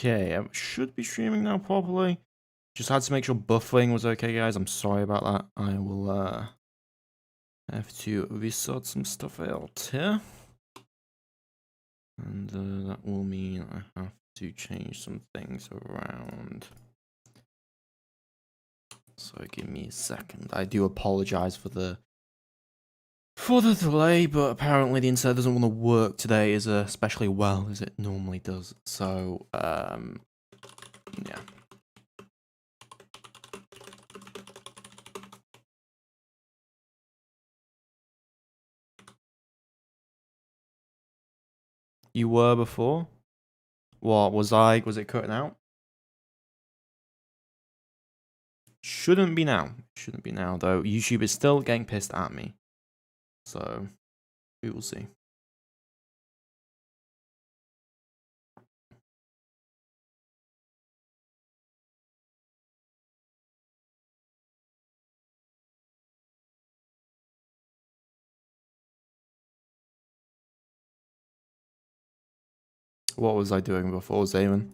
Okay, I should be streaming now properly. Just had to make sure buffering was okay, guys. I'm sorry about that. I will have to resort some stuff out here. And that will mean I have to change some things around. So give me a second. I do apologize for the delay, but apparently the internet doesn't want to work today as especially well as it normally does. So yeah. You were before? What was I? Was it cutting out? Shouldn't be now. Shouldn't be now, though. YouTube is still getting pissed at me. So, we will see. What was I doing before, Zaman?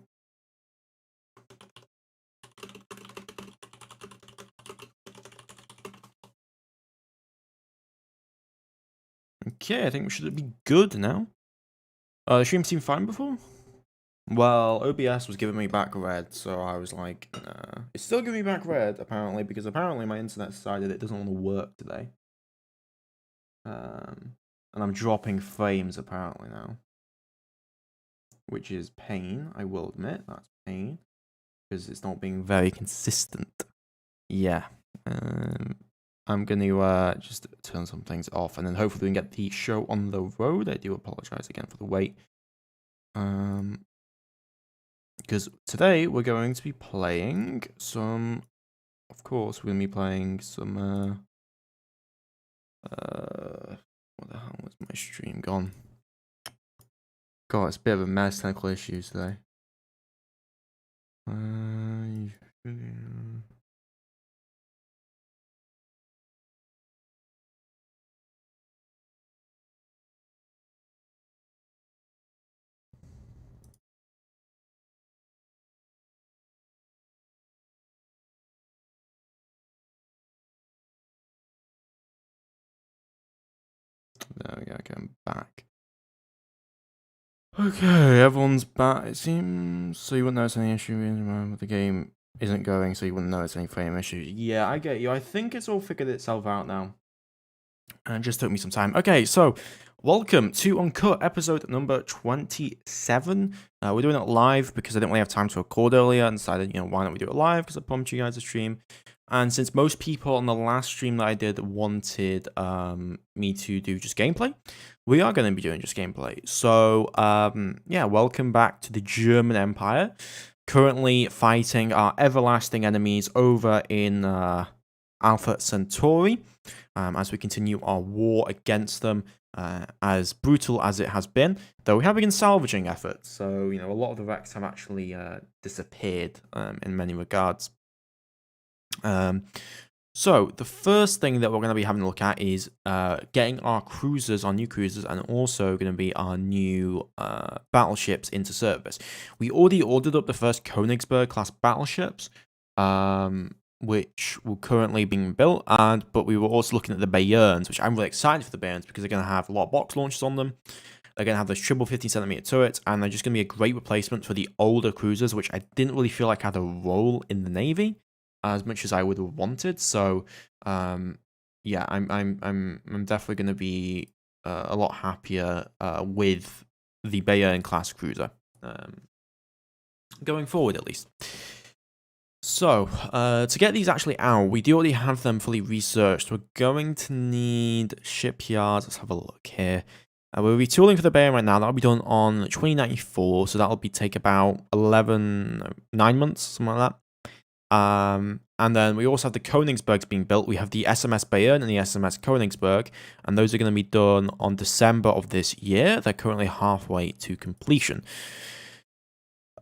Okay, I think we should be good now. The stream seemed fine before? Well, OBS was giving me back red, so I was like, nah. It's still giving me back red, apparently, because apparently my internet decided it doesn't want to work today. And I'm dropping frames, apparently, now. Which is pain, I will admit, that's pain. Because it's not being very consistent. Yeah. I'm going to just turn some things off, and then hopefully we can get the show on the road. I do apologize again for the wait. Because today we're going to be playing some, of course, we're going to be playing some, what the hell was my stream gone? God, it's a bit of a mess, technical issues today. There we go, I'm back. Okay, everyone's back, it seems. So you wouldn't notice any issue with the game isn't going, so you wouldn't notice any frame issues. Yeah, I get you. I think it's all figured itself out now. And it just took me some time. Okay, so welcome to Uncut, episode number 27. We're doing it live because I didn't really have time to record earlier and decided, why don't we do it live? Because I promised you guys a stream. And since most people on the last stream that I did wanted me to do just gameplay, we are going to be doing just gameplay. So, yeah, welcome back to the German Empire. Currently fighting our everlasting enemies over in Alpha Centauri. As we continue our war against them, as brutal as it has been, though we have been salvaging efforts. So, a lot of the wrecks have actually disappeared in many regards. So the first thing that we're going to be having a look at is getting our new cruisers, and also going to be our new battleships into service. We already ordered up the first Königsberg class battleships, which were currently being built, but we were also looking at the Bayerns, which I'm really excited for the Bayerns because they're going to have a lot of box launchers on them. They're going to have those triple 50cm turrets, and they're just going to be a great replacement for the older cruisers, which I didn't really feel like had a role in the Navy as much as I would have wanted. So, yeah, I'm definitely going to be a lot happier with the Bayern class cruiser going forward, at least. So, to get these actually out, we do already have them fully researched. We're going to need shipyards. Let's have a look here. We'll be tooling for the Bayern right now. That'll be done on 2094, so that'll take about 9 months, something like that. And then we also have the Königsbergs being built. We have the SMS Bayern and the SMS Königsberg, and those are going to be done on December of this year. They're currently halfway to completion.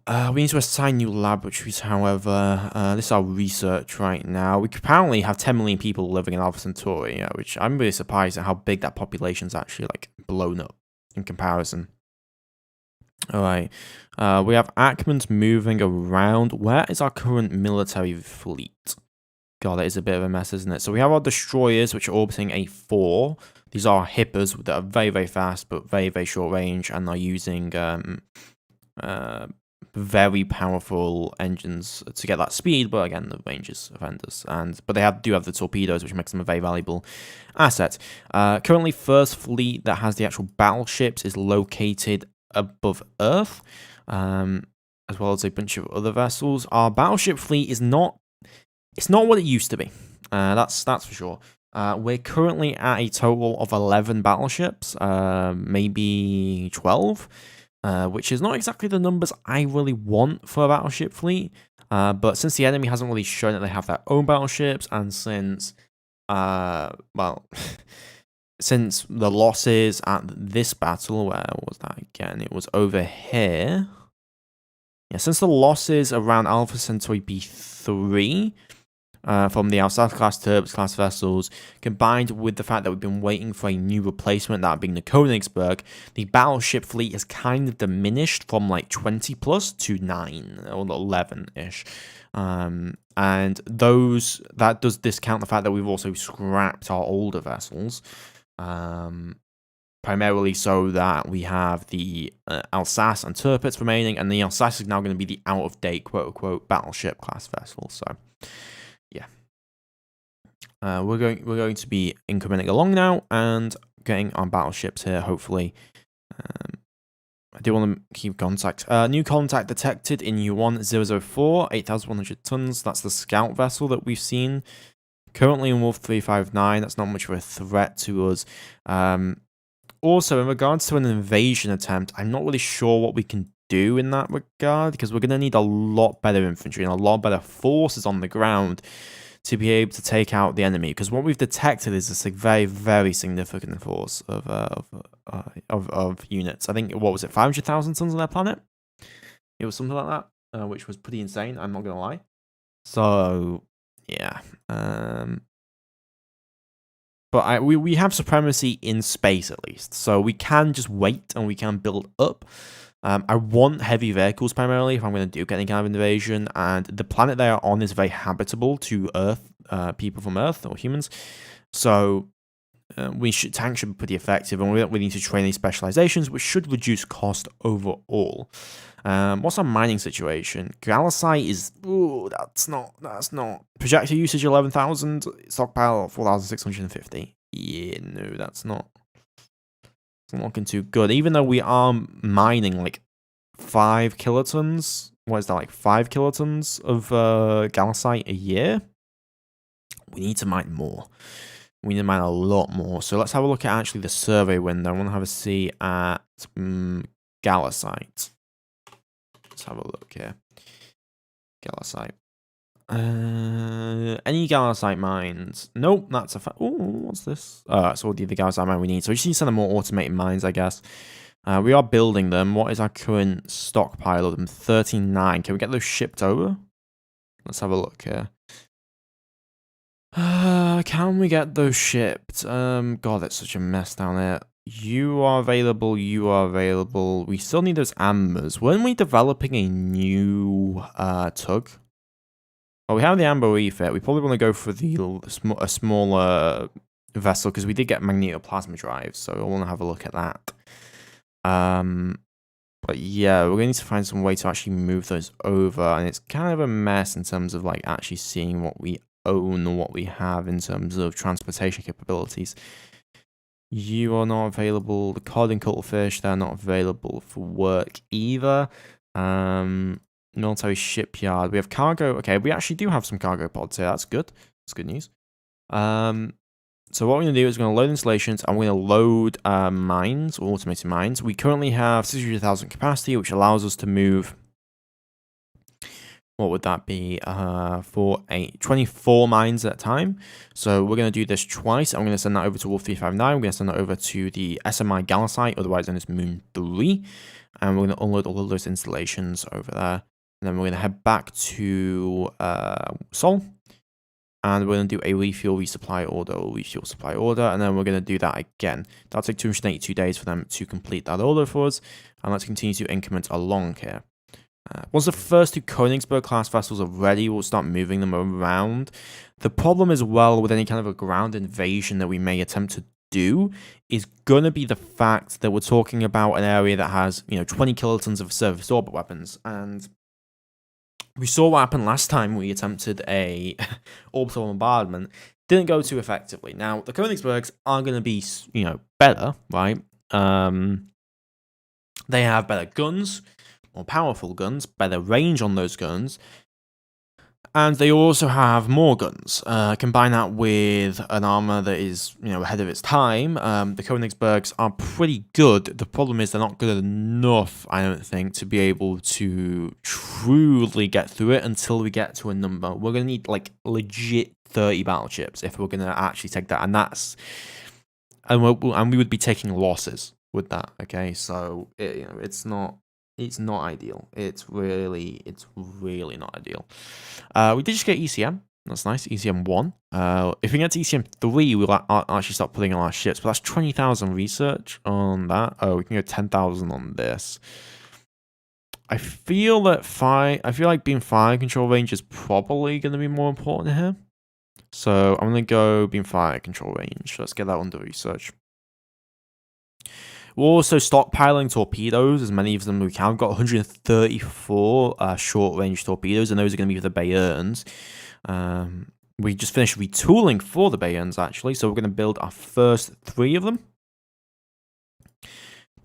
We need to assign new laboratories, however. This is our research right now. We apparently have 10 million people living in Alpha Centauri, which I'm really surprised at how big that population's actually blown up in comparison. All right. We have Ackman's moving around. Where is our current military fleet? God, that is a bit of a mess, isn't it? So we have our destroyers, which are orbiting a 4. These are hippers that are very, very fast, but very, very short range, and are using very powerful engines to get that speed. But again, the range is horrendous. But they do have the torpedoes, which makes them a very valuable asset. Currently, First Fleet that has the actual battleships is located above Earth, as well as a bunch of other vessels. Our battleship fleet is not. It's not what it used to be. That's for sure. We're currently at a total of 11 battleships, maybe 12, which is not exactly the numbers I really want for a battleship fleet. But since the enemy hasn't really shown that they have their own battleships, and since, since the losses at this battle, where was that again? It was over here. Yeah, since the losses around Alpha Centauri B3, from the Alsace-class Turbot-class vessels, combined with the fact that we've been waiting for a new replacement, that being the Königsberg, the battleship fleet has kind of diminished from like 20 plus to 9 or 11-ish. And that does discount the fact that we've also scrapped our older vessels, primarily so that we have the Alsace and Tirpitz remaining, and the Alsace is now going to be the out-of-date, quote-unquote, battleship-class vessel, so... We're going to be incrementing along now and getting our battleships here, hopefully. I do want to keep contact. New contact detected in U1004, 8,100 tons. That's the scout vessel that we've seen. Currently in Wolf 359, that's not much of a threat to us. Also, in regards to an invasion attempt, I'm not really sure what we can do in that regard, because we're going to need a lot better infantry and a lot better forces on the ground to be able to take out the enemy, because what we've detected is a very, very significant force of units. I think, what was it, 500,000 tons on their planet? It was something like that, which was pretty insane, I'm not going to lie. So, yeah. But we have supremacy in space, at least. So we can just wait and we can build up. I want heavy vehicles primarily if I'm going to do any kind of invasion, and the planet they are on is very habitable to Earth, people from Earth or humans. So tanks should be pretty effective, and we don't really need to train these specializations, which should reduce cost overall. What's our mining situation? Galasite is that's not projector usage 11,000, stockpile 4,650. Yeah, no, that's not. It's not looking too good, even though we are mining like 5 kilotons. What is that, like 5 kilotons of galasite a year? We need to mine more. We need to mine a lot more. So let's have a look at actually the survey window. I want to have a see at galasite. Let's have a look here. Galasite. Any galasite mines? Nope, that's a fact. Oh, what's this? That's all the galasite mine we need. So we just need to send them more automated mines, I guess. We are building them. What is our current stockpile of them? 39. Can we get those shipped over? Let's have a look here. Can we get those shipped? God, that's such a mess down there. You are available. You are available. We still need those ambers. Weren't we developing a new tug? Well, we have the amber refit. We probably want to go for a smaller vessel, because we did get magnetoplasma drives, so I want to have a look at that. But yeah, we're going to need to find some way to actually move those over, and it's kind of a mess in terms of like actually seeing what we own or what we have in terms of transportation capabilities. You are not available. The cod and cuttlefish, they're not available for work either. Military shipyard. We have cargo. Okay, we actually do have some cargo pods here. That's good. That's good news. So what we're going to do is we're going to load installations, and we're going to load mines, automated mines. We currently have 600,000 capacity, which allows us to move, what would that be, for 24 mines at a time. So we're going to do this twice. I'm going to send that over to Wolf 359. We're going to send that over to the SMI Galasite, otherwise known as Moon 3. And we're going to unload all of those installations over there. And then we're going to head back to Sol. and we're going to do a refuel resupply order or refuel supply order, and then we're going to do that again. That'll take 282 days for them to complete that order for us, and let's continue to increment along here. Once the first 2 Königsberg class vessels are ready, we'll start moving them around. The problem as well with any kind of a ground invasion that we may attempt to do is going to be the fact that we're talking about an area that has, 20 kilotons of surface orbit weapons, and we saw what happened last time we attempted a orbital bombardment. Didn't go too effectively. Now, the Königsbergs are going to be, better, right? They have better guns, more powerful guns, better range on those guns, and they also have more guns. Combine that with an armor that is, ahead of its time. The Königsbergs are pretty good. The problem is they're not good enough, I don't think, to be able to truly get through it until we get to a number. We're going to need, legit 30 battleships if we're going to actually take that, and we would be taking losses with that, okay? So, it's not ideal. It's really not ideal. We did just get ECM. That's nice. ECM 1. If we get to ECM 3, we'll actually start putting on our ships. But that's 20,000 research on that. Oh, we can go 10,000 on this. I feel like being fire control range is probably going to be more important here. So I'm going to go beam fire control range. Let's get that under research. We're also stockpiling torpedoes, as many of them we can. We've got 134 short-range torpedoes, and those are going to be for the Bayerns. We just finished retooling for the Bayerns, actually, so we're going to build our first 3 of them.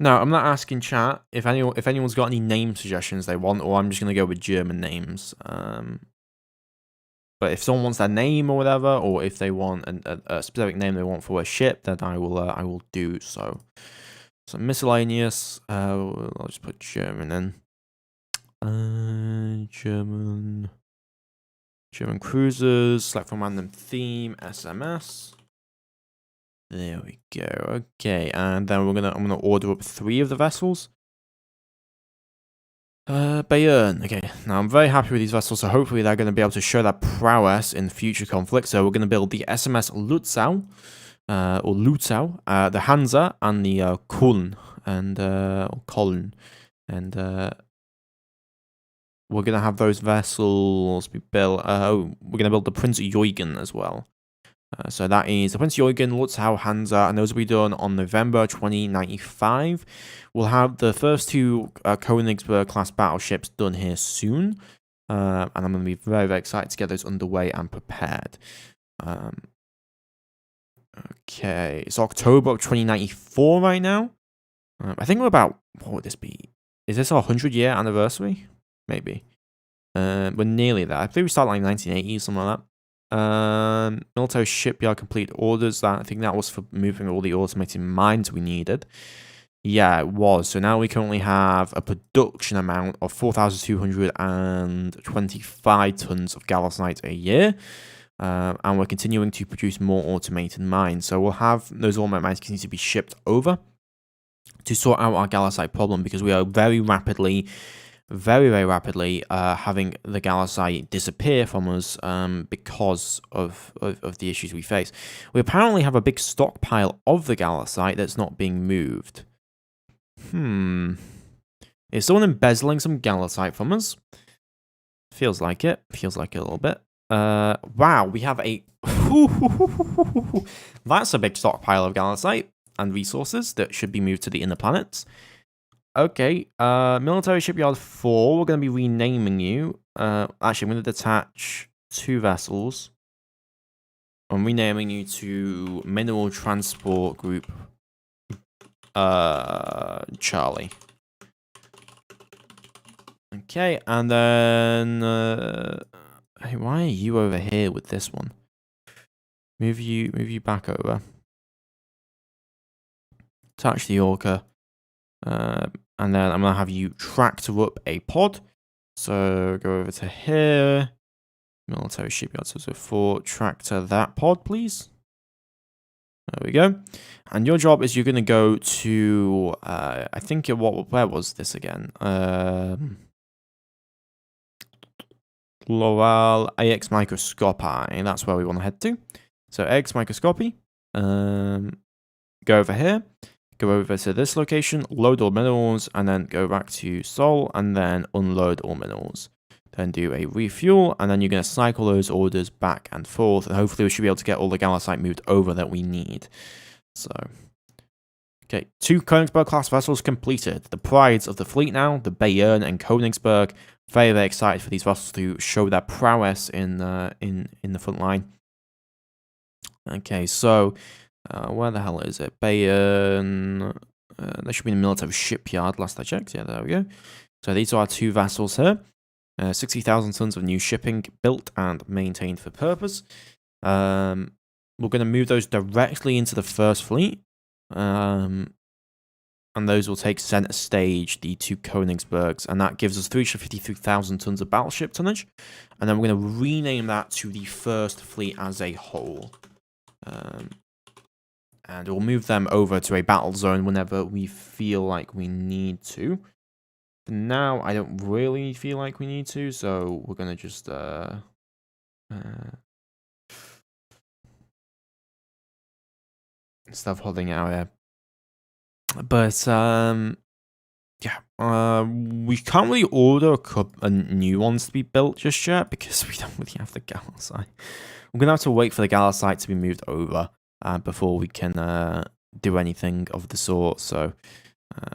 Now, I'm not asking chat if anyone's got any name suggestions they want, or I'm just going to go with German names. But if someone wants their name or whatever, or if they want a specific name they want for a ship, then I will do so. So miscellaneous, I'll just put German in. German cruisers, select from random theme, SMS. There we go. Okay, and then I'm gonna order up 3 of the vessels. Bayern. Okay, now I'm very happy with these vessels, so hopefully they're going to be able to show their prowess in future conflicts. So we're going to build the SMS Lutzow. Or Lutzow, the Hansa, and the Köln, and we're gonna have those vessels be built. We're gonna build the Prince Eugen as well. So that is the Prince Eugen, Lutzow, Hansa, and those will be done on November 2095. We'll have the first 2 Königsberg class battleships done here soon, and I'm gonna be very, very excited to get those underway and prepared. Okay, it's October of 2094 right now. I think we're about, what would this be? Is this our 100-year anniversary? Maybe. We're nearly there. I believe we started like 1980, something like that. Military shipyard complete orders. I think that was for moving all the automated mines we needed. Yeah, it was. So now we currently have a production amount of 4,225 tons of gallusite a year. And we're continuing to produce more automated mines. So we'll have those automated mines continue to be shipped over to sort out our gallusite problem, because we are very rapidly having the gallusite disappear from us because of the issues we face. We apparently have a big stockpile of the gallusite that's not being moved. Is someone embezzling some gallusite from us? Feels like it. Feels like it a little bit. Wow, we have a... That's a big stockpile of gallusite and resources that should be moved to the inner planets. Okay, Military Shipyard 4, we're going to be renaming you. Actually, I'm going to detach 2 vessels. I'm renaming you to Mineral Transport Group Charlie. Okay, and then... Hey, why are you over here with this one? Move you back over. Attach the Orca. And then I'm going to have you tractor up a pod. So go over to here. Military Shipyard 4. Tractor that pod, please. There we go. And your job is you're going to go to... I think where was this again? Naval AX Microscopy. That's where we want to head to. So AX Microscopy. Go over here. Go over to this location, load all minerals, and then go back to Sol, and then unload all minerals. Then do a refuel, and then you're going to cycle those orders back and forth, and hopefully we should be able to get all the Gallicite moved over that we need. So, okay, 2 Königsberg-class vessels completed. The prides of the fleet now, the Bayern and Königsberg. Very, very excited for these vessels to show their prowess in the front line. Okay, so... where the hell is it? Bayern. They should be in the military shipyard, last I checked. Yeah, there we go. So these are our 2 vessels here. 60,000 tons of new shipping built and maintained for purpose. We're going to move those directly into the first fleet. And those will take center stage, the 2 Königsbergs. And that gives us 353,000 tons of battleship tonnage. And then we're going to rename that to the first fleet as a whole. And we'll move them over to a battle zone whenever we feel like we need to. For now, I don't really feel like we need to, so we're going to just... stuff holding out here. But, yeah. We can't really order a new ones to be built just yet, because we don't really have the Gallicite. We're going to have to wait for the Gallicite to be moved over. Before we can do anything of the sort, so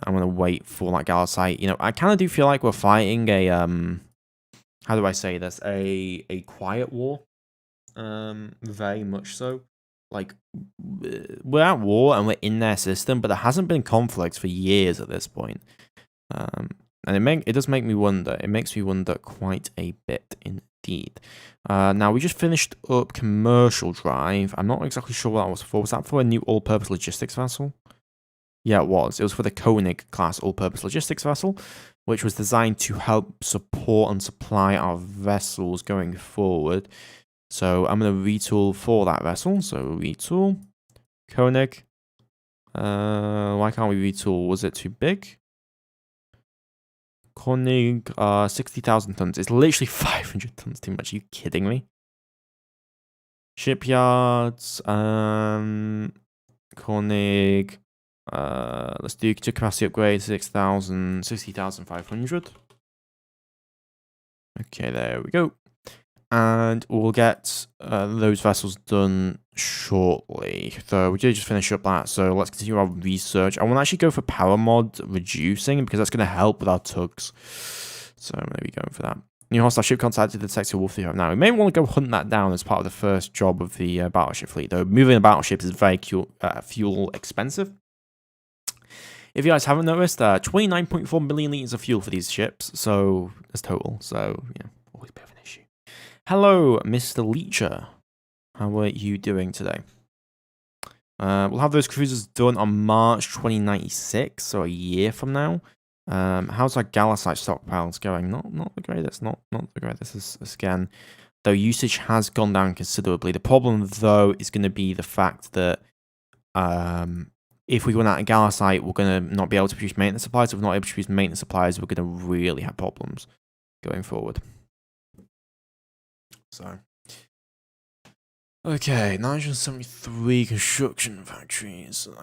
I'm gonna wait for that Gallicite. You know, I kind of do feel like we're fighting a how do I say this? A quiet war, very much so. Like we're at war and we're in their system, but there hasn't been conflict for years at this point. And it does make me wonder. It makes me wonder quite a bit indeed. Now, we just finished up Commercial Drive. I'm not exactly sure what that was for. Was that for a new all-purpose logistics vessel? Yeah, it was. It was for the König-class all-purpose logistics vessel, which was designed to help support and supply our vessels going forward. So I'm going to retool for that vessel. So retool. König. Why can't we retool? Was it too big? König, 60,000 tons. It's literally 500 tons too much. Are you kidding me? Shipyards, König, let's do capacity upgrade, 60,500. Okay, there we go. And we'll get those vessels done shortly. So we did just finish up that, so let's continue our research. I want to actually go for power mod reducing, because that's going to help with our tugs. So I'm going to be going for that. New hostile ship contacted the Detector Wolf 3 now. We may want to go hunt that down as part of the first job of the battleship fleet, though. Moving a battleship is very fuel expensive. If you guys haven't noticed, 29.4 million liters of fuel for these ships, so that's total. So, yeah, always a bit of an issue. Hello, Mr. Leecher. How are you doing today? We'll have those cruisers done on March 2096, so a year from now. How's our Gallicite stockpiles going? Not the greatest. Not the greatest again. Though usage has gone down considerably. The problem, though, is going to be the fact that if we run out of Gallicite, we're going to not be able to produce maintenance supplies. If we're not able to produce maintenance supplies, we're going to really have problems going forward. So, okay, 973 construction factories. So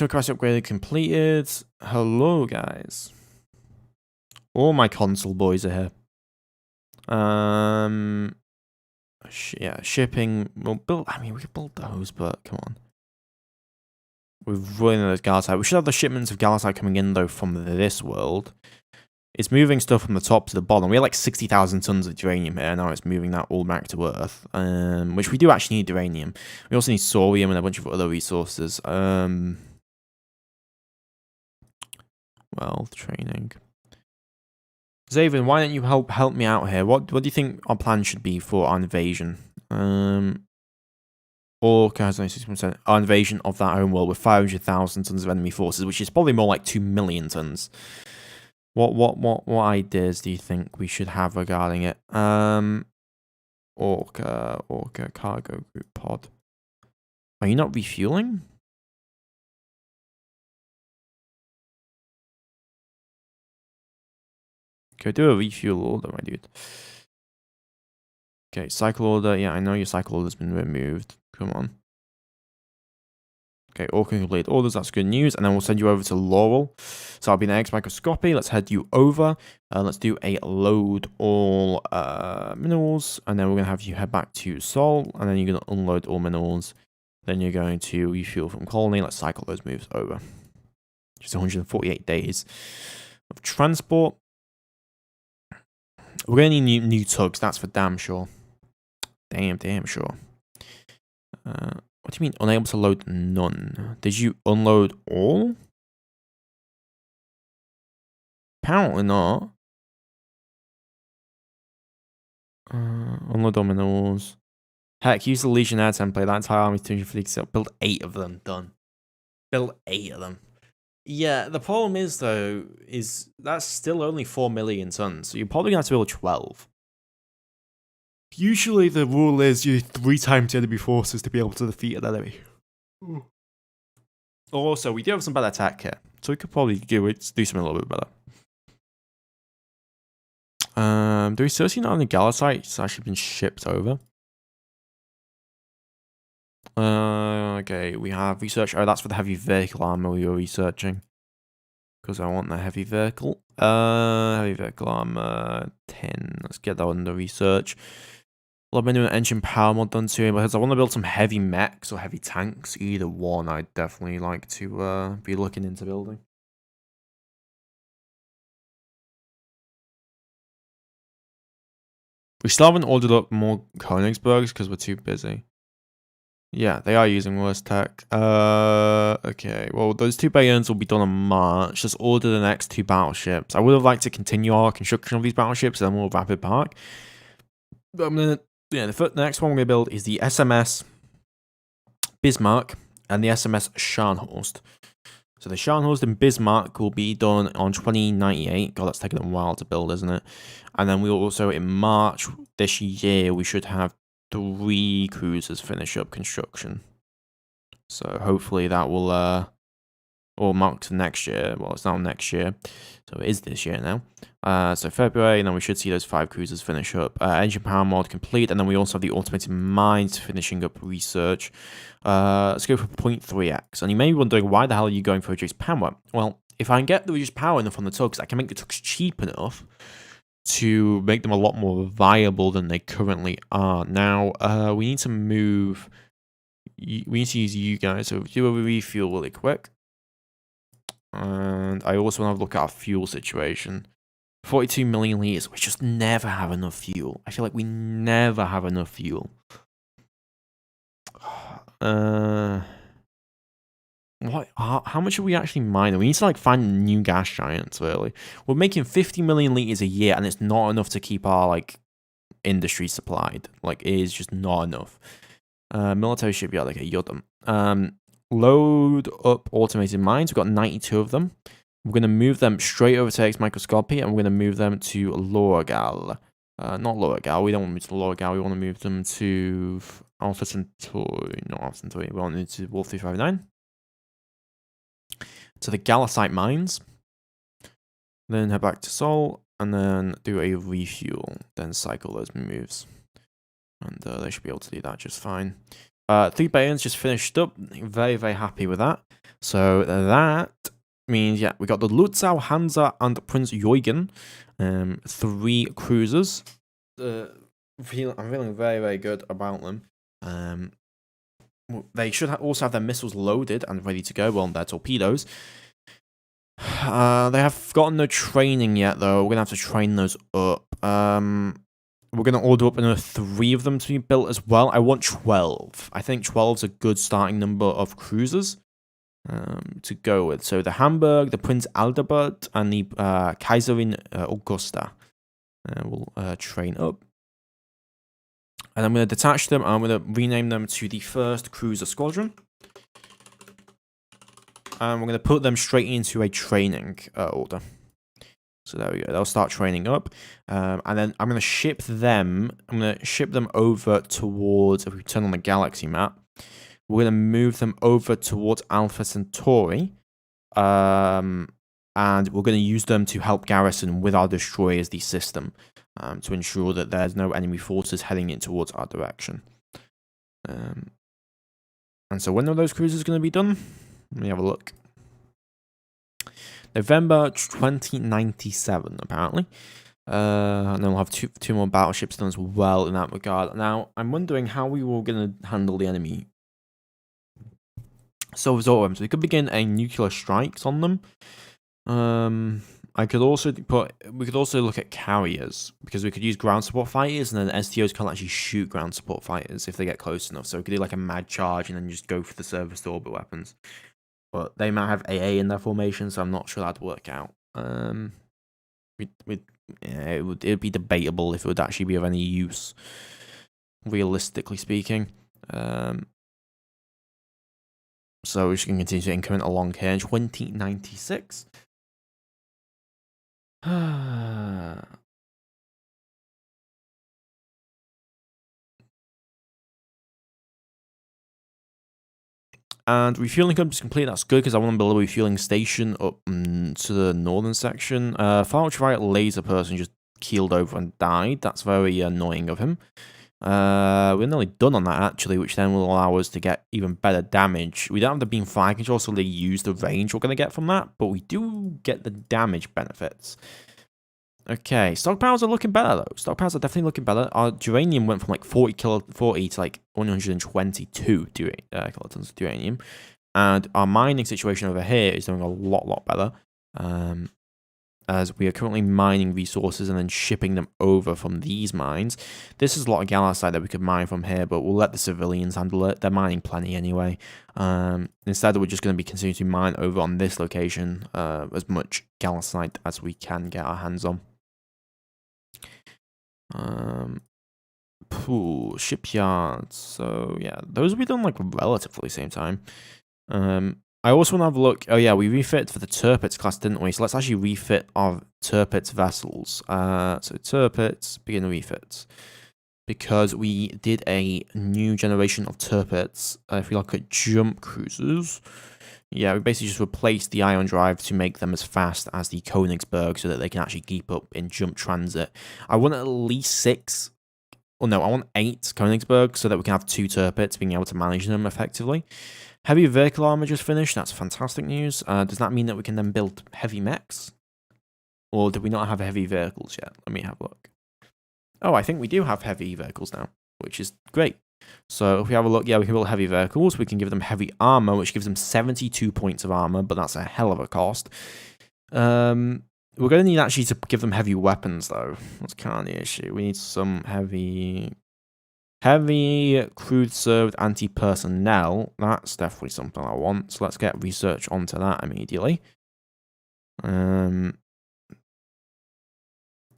capacity upgrade completed. Hello, guys. All my console boys are here. Yeah, shipping. We'll build. I mean, we could build those, but come on. We're running those Gallicite. We should have the shipments of Gallicite coming in though from this world. It's moving stuff from the top to the bottom. We had like 60,000 tons of uranium here. Now it's moving that all back to Earth, which we do actually need uranium. We also need thorium and a bunch of other resources. Well, training. Zaven, why don't you help me out here? What do you think our plan should be for our invasion? Orca has only 60%. Our invasion of that home world with 500,000 tons of enemy forces, which is probably more like 2 million tons. What ideas do you think we should have regarding it? Orca cargo group pod. Are you not refueling? Go do a refuel order, my dude. Okay, cycle order. Yeah, I know your cycle order's been removed. Come on. Okay, all complete orders. That's good news. And then we'll send you over to Laurel. So I'll be in X microscopy. Let's head you over. Let's do a load all minerals. And then we're going to have you head back to Sol. And then you're going to unload all minerals. Then you're going to refuel from colony. Let's cycle those moves over. Just 148 days of transport. We're going to need new tugs. That's for damn sure. Damn sure. What do you mean unable to load none? Did you unload all? Apparently not. Unload all minerals. Heck, use the Legionnaire template. That entire army is 250. Build 8 of them. Done. Build 8 of them. Yeah, the problem is, though, is that's still only 4 million tons. So you're probably going to have to build 12. Usually the rule is you 3 times the enemy forces to be able to defeat an enemy. Also, we do have some better tech here. So we could probably do something a little bit better. Do we still see not on the Gala site? It's actually been shipped over. Okay, we have research. Oh, that's for the heavy vehicle armor we were researching. Because I want the heavy vehicle. Heavy vehicle armor 10. Let's get that under research. I've been doing an engine power mod done too, because I want to build some heavy mechs or heavy tanks. Either one I'd definitely like to be looking into building. We still haven't ordered up more Königsbergs because we're too busy. Yeah, they are using worse tech. Okay, well, those 2 Bayerns will be done in March. Just order the next 2 battleships. I would have liked to continue our construction of these battleships and then we'll rapid park. But I'm gonna... Yeah, the next one we're going to build is the SMS Bismarck and the SMS Scharnhorst. So the Scharnhorst and Bismarck will be done on 2098. God, that's taken a while to build, isn't it? And then we'll also, in March this year, we should have 3 cruisers finish up construction. So hopefully that will mark to next year. Well, it's not next year, so it is this year now. So February, and then we should see those 5 cruisers finish up. Engine power mod complete, and then we also have the automated mines finishing up research. Let's go for 0.3x. And you may be wondering, why the hell are you going for reduced power? Well, if I can get the reduced power enough on the tugs, I can make the tugs cheap enough to make them a lot more viable than they currently are. Now, we need to move... We need to use you guys, so do a refuel really quick. And I also want to have a look at our fuel situation. 42 million liters. We just never have enough fuel. I feel like we never have enough fuel. What? How much are we actually mining? We need to like find new gas giants. Really, we're making 50 million liters a year, and it's not enough to keep our like industry supplied. Like, it is just not enough. Military shipyard. Okay, you're done. Load up automated mines. We've got 92 of them. We're going to move them straight over to X microscopy, and we're going to move them to Lorogal. Not Lorogal. We don't want to move to Lorogal. We want to move them to Alpha Centauri. Not Alpha Centauri. We want to move to Wolf 359. To the Galasite mines. Then head back to Sol, and then do a refuel. Then cycle those moves. And they should be able to do that just fine. 3 Bayerns just finished up. Very, very happy with that. So that means, yeah, we got the Lutzow, Hansa, and Prince Eugen. 3 cruisers. I'm feeling very, very good about them. They should also have their missiles loaded and ready to go. Well, their torpedoes. They have gotten no training yet, though. We're going to have to train those up. We're going to order up another 3 of them to be built as well. I want 12. I think 12 is a good starting number of cruisers to go with. So the Hamburg, the Prince Aldebert, and the Kaiserin Augusta will train up. And I'm going to detach them, and I'm going to rename them to the 1st Cruiser Squadron. And we're going to put them straight into a training order. So there we go. They'll start training up. And then I'm going to ship them. I'm going to ship them over towards, if we turn on the galaxy map, we're going to move them over towards Alpha Centauri. And and we're going to use them to help garrison with our destroyers the system, to ensure that there's no enemy forces heading in towards our direction. And so when are those cruisers going to be done? Let me have a look. November 2097, apparently. And then we'll have two more battleships done as well in that regard. Now, I'm wondering how we were going to handle the enemy. So we could begin a nuclear strikes on them. We could also look at carriers, because we could use ground support fighters, and then STOs can't actually shoot ground support fighters if they get close enough. So we could do like a mad charge and then just go for the surface to orbit weapons. But they might have AA in their formation, so I'm not sure that'd work out. It'd be debatable if it would actually be of any use, realistically speaking. So we're just going to continue to increment along here in 2096. And refueling hub is complete. That's good, because I want to build a refueling station up to the northern section. Far ultraviolet laser person just keeled over and died. That's very annoying of him. We're nearly done on that, actually, which then will allow us to get even better damage. We don't have the beam fire control, so they use the range we're going to get from that, but we do get the damage benefits. Okay, stockpiles are looking better, though. Stockpiles are definitely looking better. Our uranium went from like 40 to like 122 kilotons of uranium. And our mining situation over here is doing a lot better. As we are currently mining resources and then shipping them over from these mines. This is a lot of gallicite that we could mine from here, but we'll let the civilians handle it. They're mining plenty anyway. Instead, we're just going to be continuing to mine over on this location as much gallicite as we can get our hands on. Shipyards. So yeah, those will be done like relatively same time. I also want to have a look. Oh yeah, we refit for the Tirpitz class, didn't we? So let's actually refit our Tirpitz vessels. So Tirpitz, begin refits. Because we did a new generation of Tirpitz. If we look at jump cruisers, yeah, we basically just replaced the ion drive to make them as fast as the Königsberg so that they can actually keep up in jump transit. I want at least 6. Well, no, I want 8 Königsberg so that we can have 2 Tirpitz, being able to manage them effectively. Heavy vehicle armor just finished. That's fantastic news. Does that mean that we can then build heavy mechs? Or do we not have heavy vehicles yet? Let me have a look. Oh, I think we do have heavy vehicles now, which is great. So if we have a look, yeah, we can build heavy vehicles. We can give them heavy armor, which gives them 72 points of armor, but that's a hell of a cost. We're going to need actually to give them heavy weapons, though. That's kind of the issue. We need some heavy crude served anti-personnel. That's definitely something I want. So let's get research onto that immediately.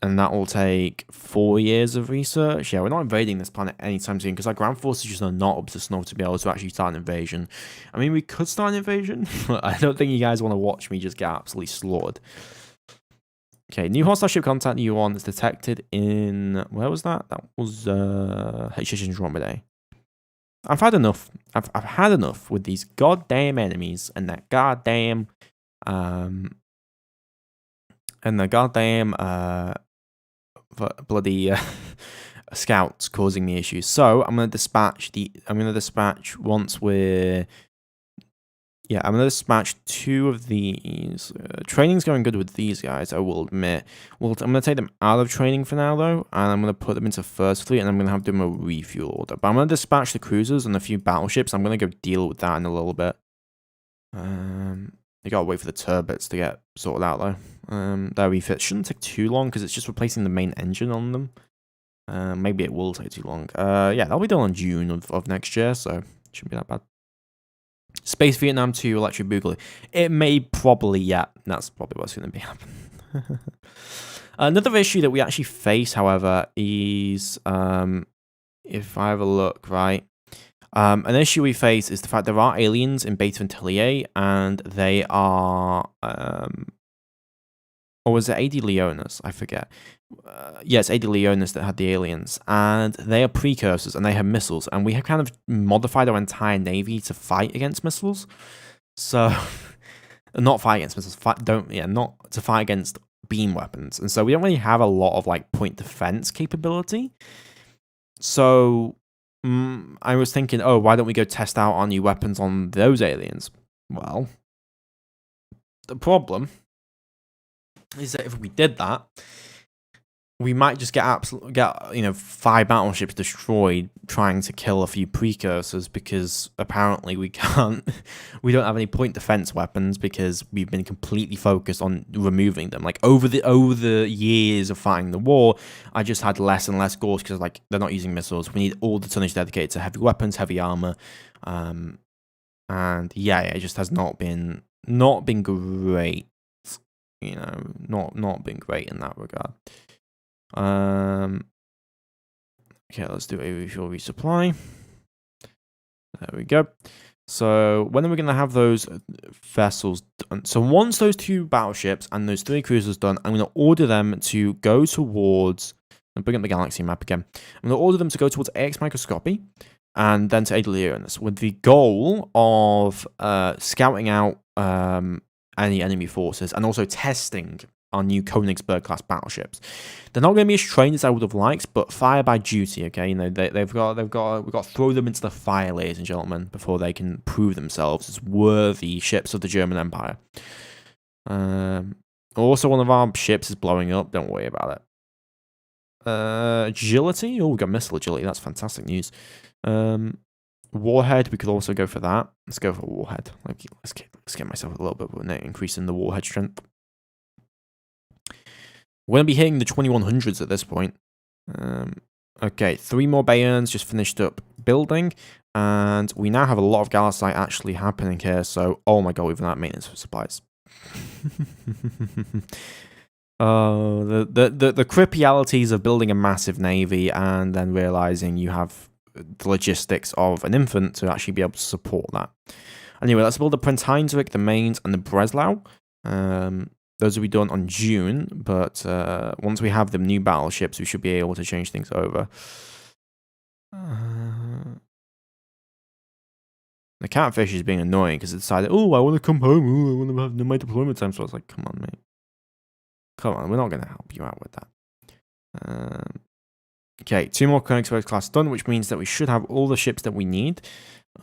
And that will take 4 years of research. Yeah, we're not invading this planet anytime soon because our ground forces just are not up to snuff to be able to actually start an invasion. I mean, we could start an invasion, but I don't think you guys want to watch me just get absolutely slaughtered. Okay, new hostile ship contact U1 is detected in... Where was that? That was HH Andromedae. I've had enough. I've had enough with these goddamn enemies and that goddamn... bloody scouts causing me issues. So I'm gonna dispatch once we're... Yeah, I'm gonna dispatch 2 of these. Training's going good with these guys, I will admit. Well, I'm gonna take them out of training for now, though, and I'm gonna put them into first fleet, and I'm gonna have them a refuel order. But I'm gonna dispatch the cruisers and a few battleships. I'm gonna go deal with that in a little bit. You gotta wait for the turbines to get sorted out, though. Their refit shouldn't take too long because it's just replacing the main engine on them. Maybe it will take too long. Yeah, that'll be done in June of next year, so shouldn't be that bad. Space Vietnam 2 Electric Boogaloo. It may probably, yeah, that's probably what's going to be happening. Another issue that we actually face, however, is if I have a look, right? An issue we face is the fact there are aliens in Beta Ventilier, and they are... or was it AD Leonis? I forget. Yes, AD Leonis that had the aliens, and they are precursors, and they have missiles, and we have kind of modified our entire navy to fight against missiles. So not fight against missiles. Not to fight against beam weapons. And so we don't really have a lot of like point defense capability. So I was thinking, oh, why don't we go test out our new weapons on those aliens? Well, the problem is that if we did that, we might just get 5 battleships destroyed trying to kill a few precursors, because apparently we don't have any point defense weapons because we've been completely focused on removing them. Like over the years of fighting the war, I just had less and less scores because like they're not using missiles. We need all the tonnage dedicated to heavy weapons, heavy armor, and yeah, it just has not been great. Not been great in that regard. Okay, let's do a refuel resupply. There we go. So when are we going to have those vessels done? So once those 2 battleships and those 3 cruisers done, I'm going to order them to go towards, and bring up the galaxy map again. I'm going to order them to go towards AX microscopy and then to Adelianus, with the goal of scouting out any enemy forces and also testing our new Königsberg class battleships. They're not going to be as trained as I would have liked, but fire by duty. Okay, we've got to throw them into the fire, ladies and gentlemen, before they can prove themselves as worthy ships of the German Empire. Also, one of our ships is blowing up. Don't worry about it. Agility. Oh, we got missile agility. That's fantastic news. Warhead. We could also go for that. Let's go for warhead. Let's get myself a little bit of an increase in the warhead strength. We're going to be hitting the 2100s at this point. Okay, 3 more Bayerns just finished up building. And we now have a lot of Galacite actually happening here. So, oh my god, we've run out of maintenance for supplies. Oh, the crippalities of building a massive navy and then realizing you have the logistics of an infant to actually be able to support that. Anyway, let's build the Prentheinswick, the Mains, and the Breslau. Those will be done on June, but once we have the new battleships, we should be able to change things over. The catfish is being annoying because it decided, oh, I want to come home. Ooh, I want to have my deployment time. So I was like, come on, mate. Come on, we're not going to help you out with that. Okay, 2 more Königsberg class done, which means that we should have all the ships that we need.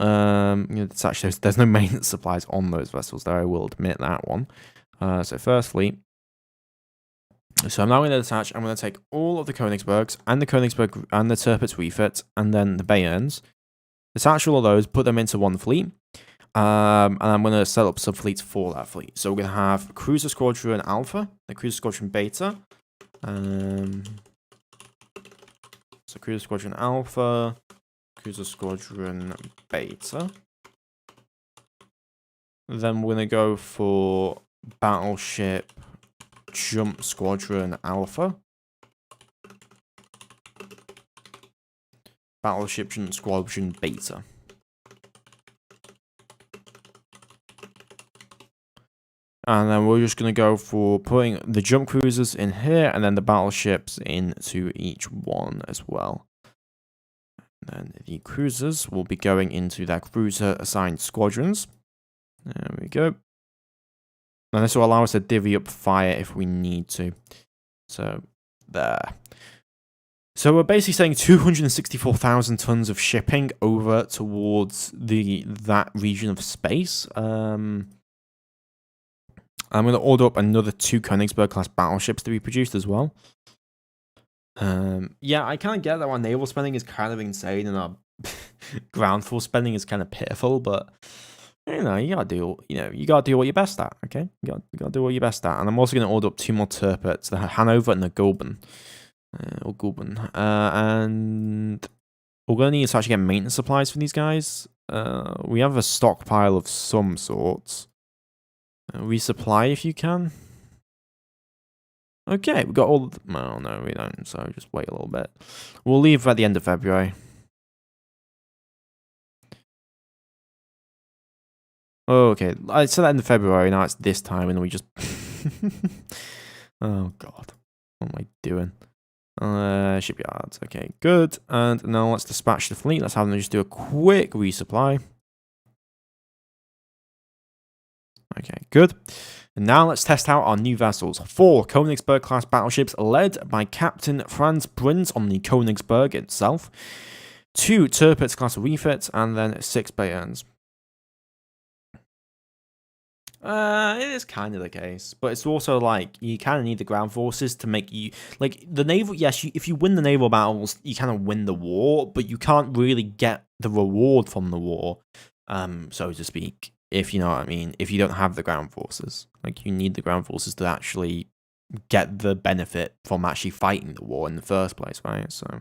It's actually, there's no maintenance supplies on those vessels, though I will admit that one. So firstly, I'm now going to detach. I'm going to take all of the Königsbergs and the Tirpitz refit, and then the Bayerns. Detach all of those, put them into one fleet, and I'm going to set up subfleets for that fleet. So we're going to have Cruiser Squadron Alpha, the Cruiser Squadron Beta. So Cruiser Squadron Alpha, Cruiser Squadron Beta. Then we're going to go for Battleship Jump Squadron Alpha. Battleship Jump Squadron Beta. And then we're just going to go for putting the jump cruisers in here and then the battleships into each one as well. And then the cruisers will be going into their cruiser assigned squadrons. There we go. And this will allow us to divvy up fire if we need to. So, there. So we're basically saying 264,000 tons of shipping over towards that region of space. I'm going to order up another 2 Königsberg class battleships to be produced as well. Yeah, I kind of get that our naval spending is kind of insane and our ground force spending is kind of pitiful, but you gotta do what you're best at, okay? You gotta do what you're best at. And I'm also going to order up 2 more Tirpitz, the Hanover and the Goben. And we're going to need to actually get maintenance supplies for these guys. We have a stockpile of some sorts. Resupply if you can. Okay, we got all. Well, no, we don't. So just wait a little bit. We'll leave at the end of February. Okay, I said that end of February. Now it's this time, and we just. Oh God, what am I doing? Shipyards. Okay, good. And now let's dispatch the fleet. Let's have them just do a quick resupply. Okay, good. And now let's test out our new vessels. 4 Königsberg-class battleships led by Captain Franz Prinz on the Königsberg itself. 2 Tirpitz-class refits, and then 6 Bayerns. It is kind of the case, but it's also like you kind of need the ground forces to make you like the naval. Yes, if you win the naval battles, you kind of win the war, but you can't really get the reward from the war, so to speak. If you know what I mean. If you don't have the ground forces, like you need the ground forces to actually get the benefit from actually fighting the war in the first place, right? So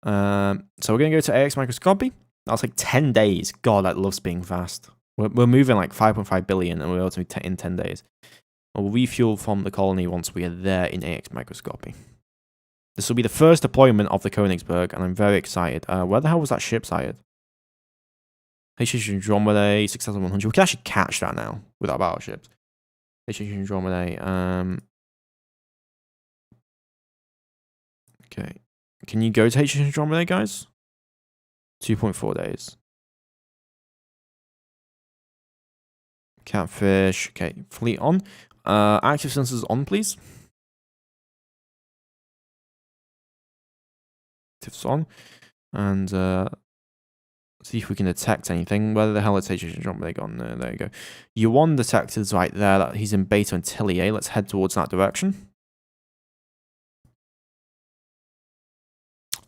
we're gonna go to AX microscopy. That's like 10 days. God, that loves being fast. We're moving like 5.5 billion, and we're able to be in 10 days. We'll refuel from the colony once we are there in AX microscopy. This will be the first deployment of the Königsberg, and I'm very excited. Where the hell was that ship sighted? HH Andromeda 6100. We can actually catch that now with our battleships. HH Andromeda. Okay. Can you go to HH Andromeda, guys? 2.4 days. Catfish. Okay, fleet on. Active sensors on, please. Actives on. And see if we can detect anything. Where the hell is HH Andromeda gone? There you go. U1 detected right there. He's in Beta Antillier. Let's head towards that direction.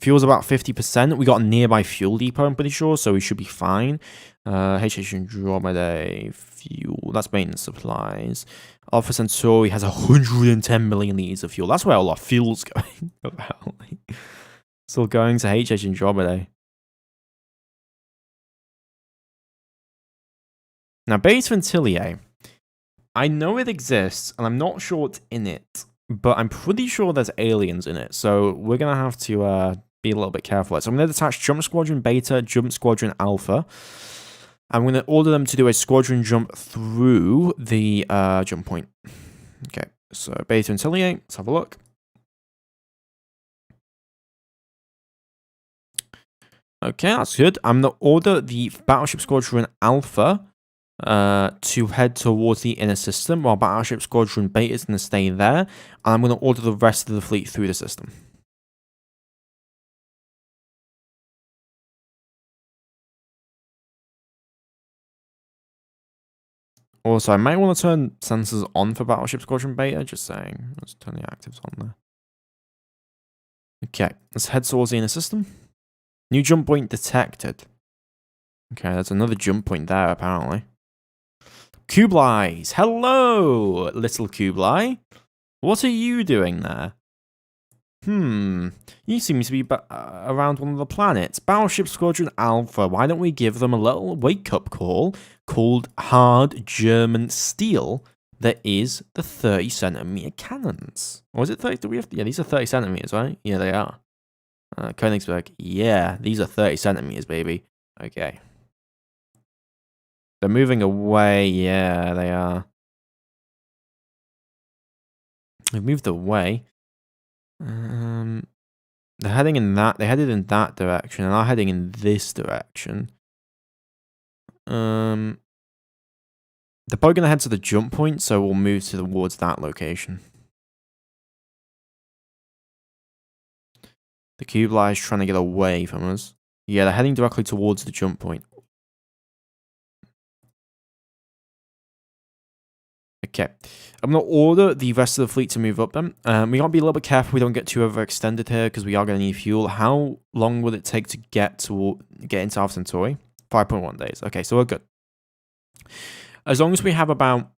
Fuel's about 50%. We got a nearby fuel depot, I'm pretty sure, so we should be fine. HH Andromeda fuel. That's maintenance supplies. Alpha Centauri has 110 million liters of fuel. That's where all our fuel's going. Apparently. Still going to HH Andromeda. Now, Beta Antillier. I know it exists, and I'm not sure what's in it, but I'm pretty sure there's aliens in it. So we're going to have to be a little bit careful. So I'm going to detach Jump Squadron Beta, Jump Squadron Alpha. I'm going to order them to do a squadron jump through the jump point. Okay, so Beta Antillier, let's have a look. Okay, that's good. I'm going to order the Battleship Squadron Alpha to head towards the inner system, while Battleship Squadron Beta is going to stay there. And I'm going to order the rest of the fleet through the system. Also, I might want to turn sensors on for Battleship Squadron Beta, just saying. Let's turn the actives on there. Okay, let's head towards the inner system. New jump point detected. Okay, there's another jump point there, apparently. Kublais! Hello, little Kublai. What are you doing there? You seem to be around one of the planets. Battleship Squadron Alpha. Why don't we give them a little wake-up call called hard German steel that is the 30cm cannons? Or is it 30? Do we have? Yeah, these are 30 centimeters, right? Yeah, they are. Königsberg. Yeah, these are 30 centimeters, baby. Okay. They're moving away. Yeah, they are. They've moved away. They're heading in that. They headed in that direction, and I'm heading in this direction. They're probably gonna head to the jump point, so we'll move towards that location. The Kublai is trying to get away from us. Yeah, they're heading directly towards the jump point. Okay, I'm going to order the rest of the fleet to move up then. We got to be a little bit careful we don't get too overextended here, because we are going to need fuel. How long will it take to get into Alpha Centauri? 5.1 days. Okay, so we're good. As long as we have about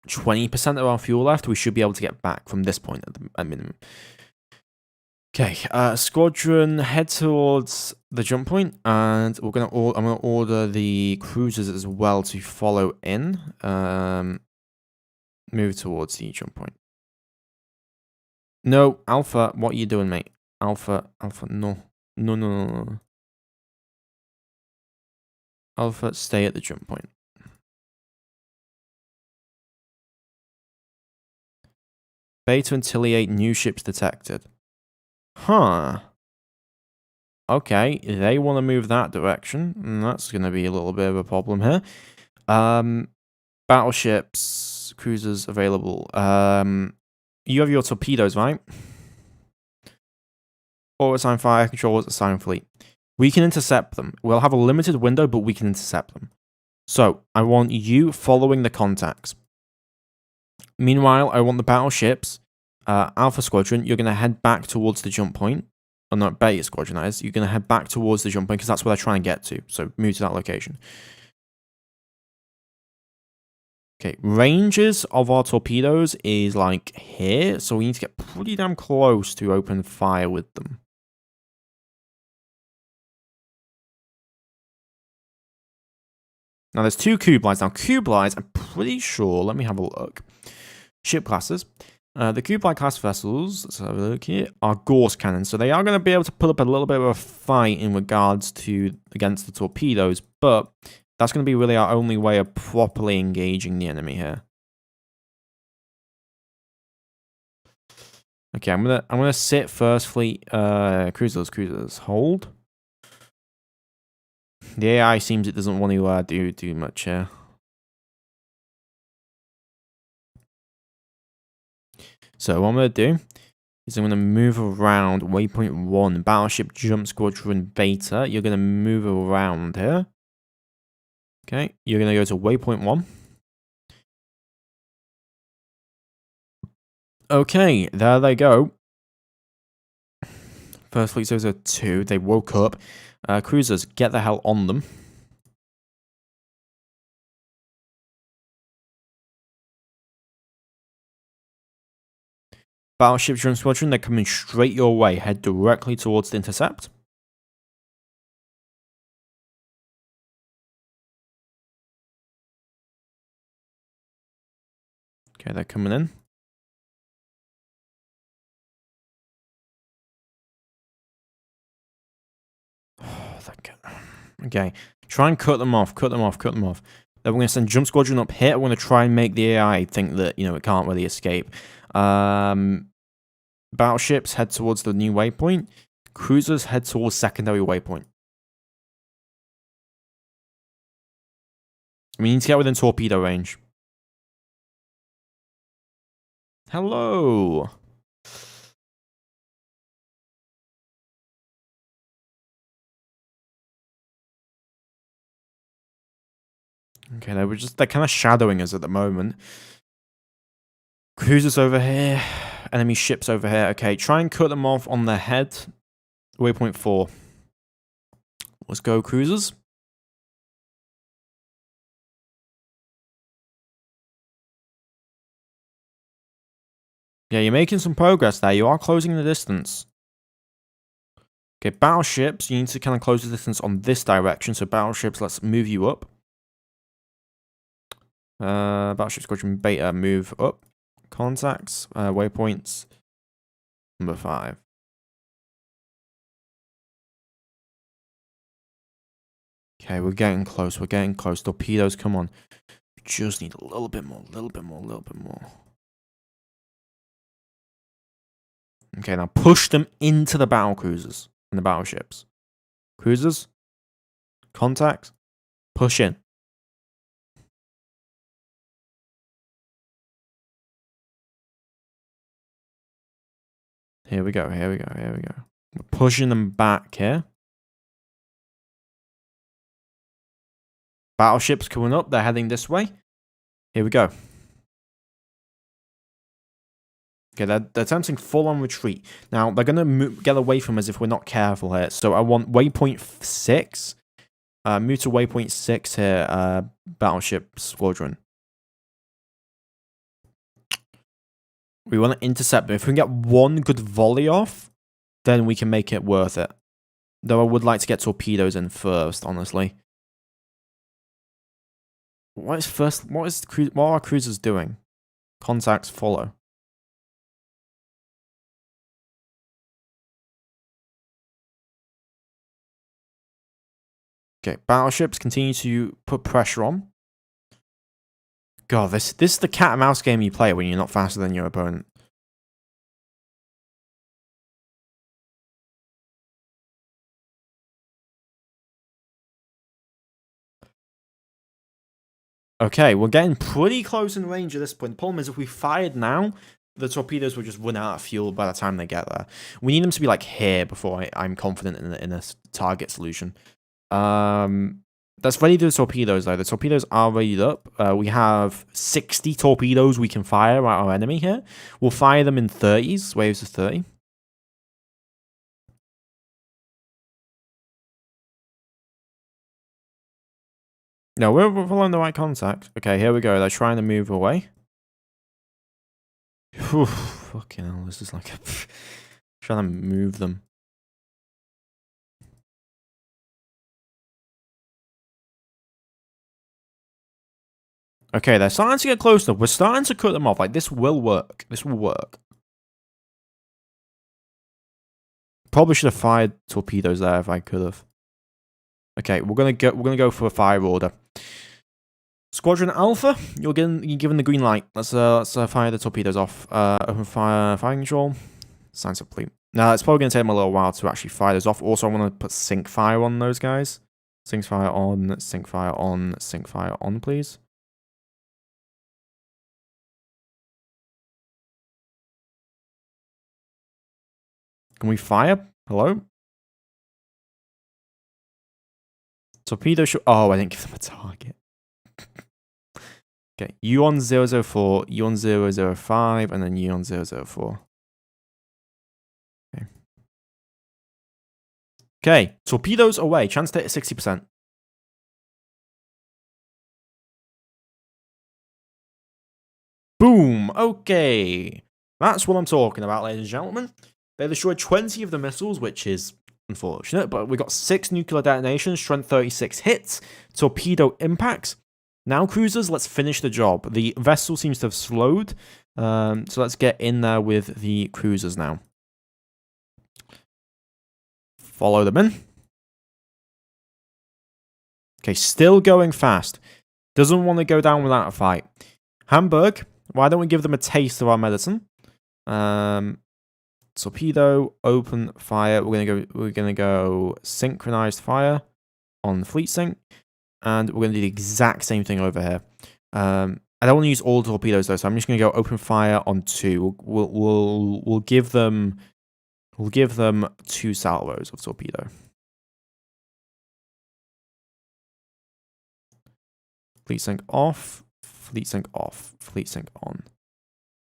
20% of our fuel left, we should be able to get back from this point at minimum. Okay, squadron, head towards the jump point, and I'm gonna order the cruisers as well to follow in. Move towards the jump point. No, Alpha, what are you doing, mate? Alpha, no. No. Alpha, stay at the jump point. Beta Antillier, new ships detected. Huh. Okay, they want to move that direction, and that's going to be a little bit of a problem here. Battleships, cruisers available. You have your torpedoes, right? Or assign fire controllers, assign fleet. We can intercept them. We'll have a limited window, but we can intercept them. So, I want you following the contacts. Meanwhile, I want the battleships, Alpha Squadron, you're going to head back towards the jump point. Oh, no, Beta Squadron, that is. You're going to head back towards the jump point, because that's where they're trying to get to. So, move to that location. Okay, ranges of our torpedoes is like here, so we need to get pretty damn close to open fire with them. Now, there's two cube lines. Now, cube lines, I'm pretty sure, let me have a look. Ship classes. The cube-like class vessels, let's have a look here, are Gauss cannons. So they are going to be able to put up a little bit of a fight in regards to against the torpedoes, but that's going to be really our only way of properly engaging the enemy here. Okay, I'm gonna sit first fleet. Cruisers, hold. The AI seems it doesn't want to do much here. So what I'm gonna do is I'm gonna move around waypoint 1, battleship jump squadron beta. You're gonna move around here. Okay, you're gonna go to waypoint 1. Okay, there they go. First fleet 002, they woke up. Cruisers, get the hell on them. Battleship jump squadron, they're coming straight your way. Head directly towards the intercept. Okay, they're coming in. Okay, try and cut them off. Then we're going to send jump squadron up here. We're going to try and make the AI think that, it can't really escape. Battleships head towards the new waypoint. Cruisers head towards secondary waypoint. We need to get within torpedo range. Hello. Okay, they're kind of shadowing us at the moment. Cruisers over here. Enemy ships over here. Okay, try and cut them off on their head. Waypoint 4. Let's go, cruisers. Yeah, you're making some progress there. You are closing the distance. Okay, battleships, you need to kind of close the distance on this direction. So battleships, let's move you up. Battleship Squadron Beta, move up. Contacts, waypoints, number 5. Okay, we're getting close. Torpedoes, come on. We just need a little bit more. Okay, now push them into the battle cruisers and the battleships. Cruisers, contacts, push in. Here we go. We're pushing them back here. Battleships coming up. They're heading this way. Here we go. Okay, they're attempting full-on retreat. Now, they're going to get away from us if we're not careful here. So I want waypoint 6. Move to waypoint 6 here, Battleship Squadron. We want to intercept them. If we can get one good volley off, then we can make it worth it. Though I would like to get torpedoes in first, honestly. What are our cruisers doing? Contacts follow. Okay, battleships continue to put pressure on. God, this is the cat and mouse game you play when you're not faster than your opponent. Okay, we're getting pretty close in range at this point. The problem is if we fired now, the torpedoes will just run out of fuel by the time they get there. We need them to be like here before I'm confident in a target solution. That's ready to the torpedoes though. The torpedoes are readied up. We have 60 torpedoes we can fire at our enemy here. We'll fire them in 30s, waves of 30. No, we're following the right contact. Okay, here we go. They're trying to move away. Whew, fucking hell, this is like trying to move them. Okay, they're starting to get close enough. We're starting to cut them off. Like, this will work. This will work. Probably should have fired torpedoes there if I could have. Okay, we're gonna go for a fire order. Squadron Alpha, you're given the green light. Let's fire the torpedoes off. Open fire, firing control. Signs complete. Now it's probably gonna take them a little while to actually fire those off. Also, I want to put sync fire on those guys. Sync fire on, sync fire on, sync fire on, please. Can we fire? Hello? Torpedo should. Oh, I didn't give them a target. Okay, you on 004, you on 005, and then you on 004. Okay. Okay, torpedoes away. Chance to hit 60%. Boom. Okay. That's what I'm talking about, ladies and gentlemen. They destroyed 20 of the missiles, which is unfortunate, but we got 6 nuclear detonations, strength 36 hits, torpedo impacts. Now, cruisers, let's finish the job. The vessel seems to have slowed, so let's get in there with the cruisers now. Follow them in. Okay, still going fast. Doesn't want to go down without a fight. Hamburg, why don't we give them a taste of our medicine? Torpedo, open fire. We're gonna go synchronized fire on fleet sync, and we're gonna do the exact same thing over here. I don't want to use all the torpedoes though, so I'm just gonna go open fire on 2. We'll give them 2 salvos of torpedo. Fleet sync off, fleet sync off, fleet sync on.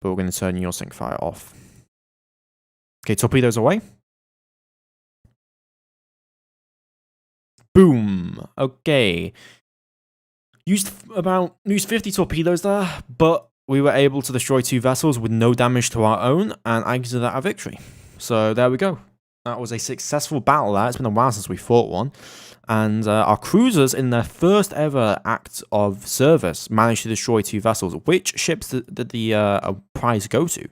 But we're gonna turn your sync fire off. Okay, torpedoes away. Boom. Okay. Used 50 torpedoes there, but we were able to destroy 2 vessels with no damage to our own, and I consider that a victory. So there we go. That was a successful battle there. It's been a while since we fought one. And our cruisers, in their first ever act of service, managed to destroy 2 vessels. Which ships did the prize go to?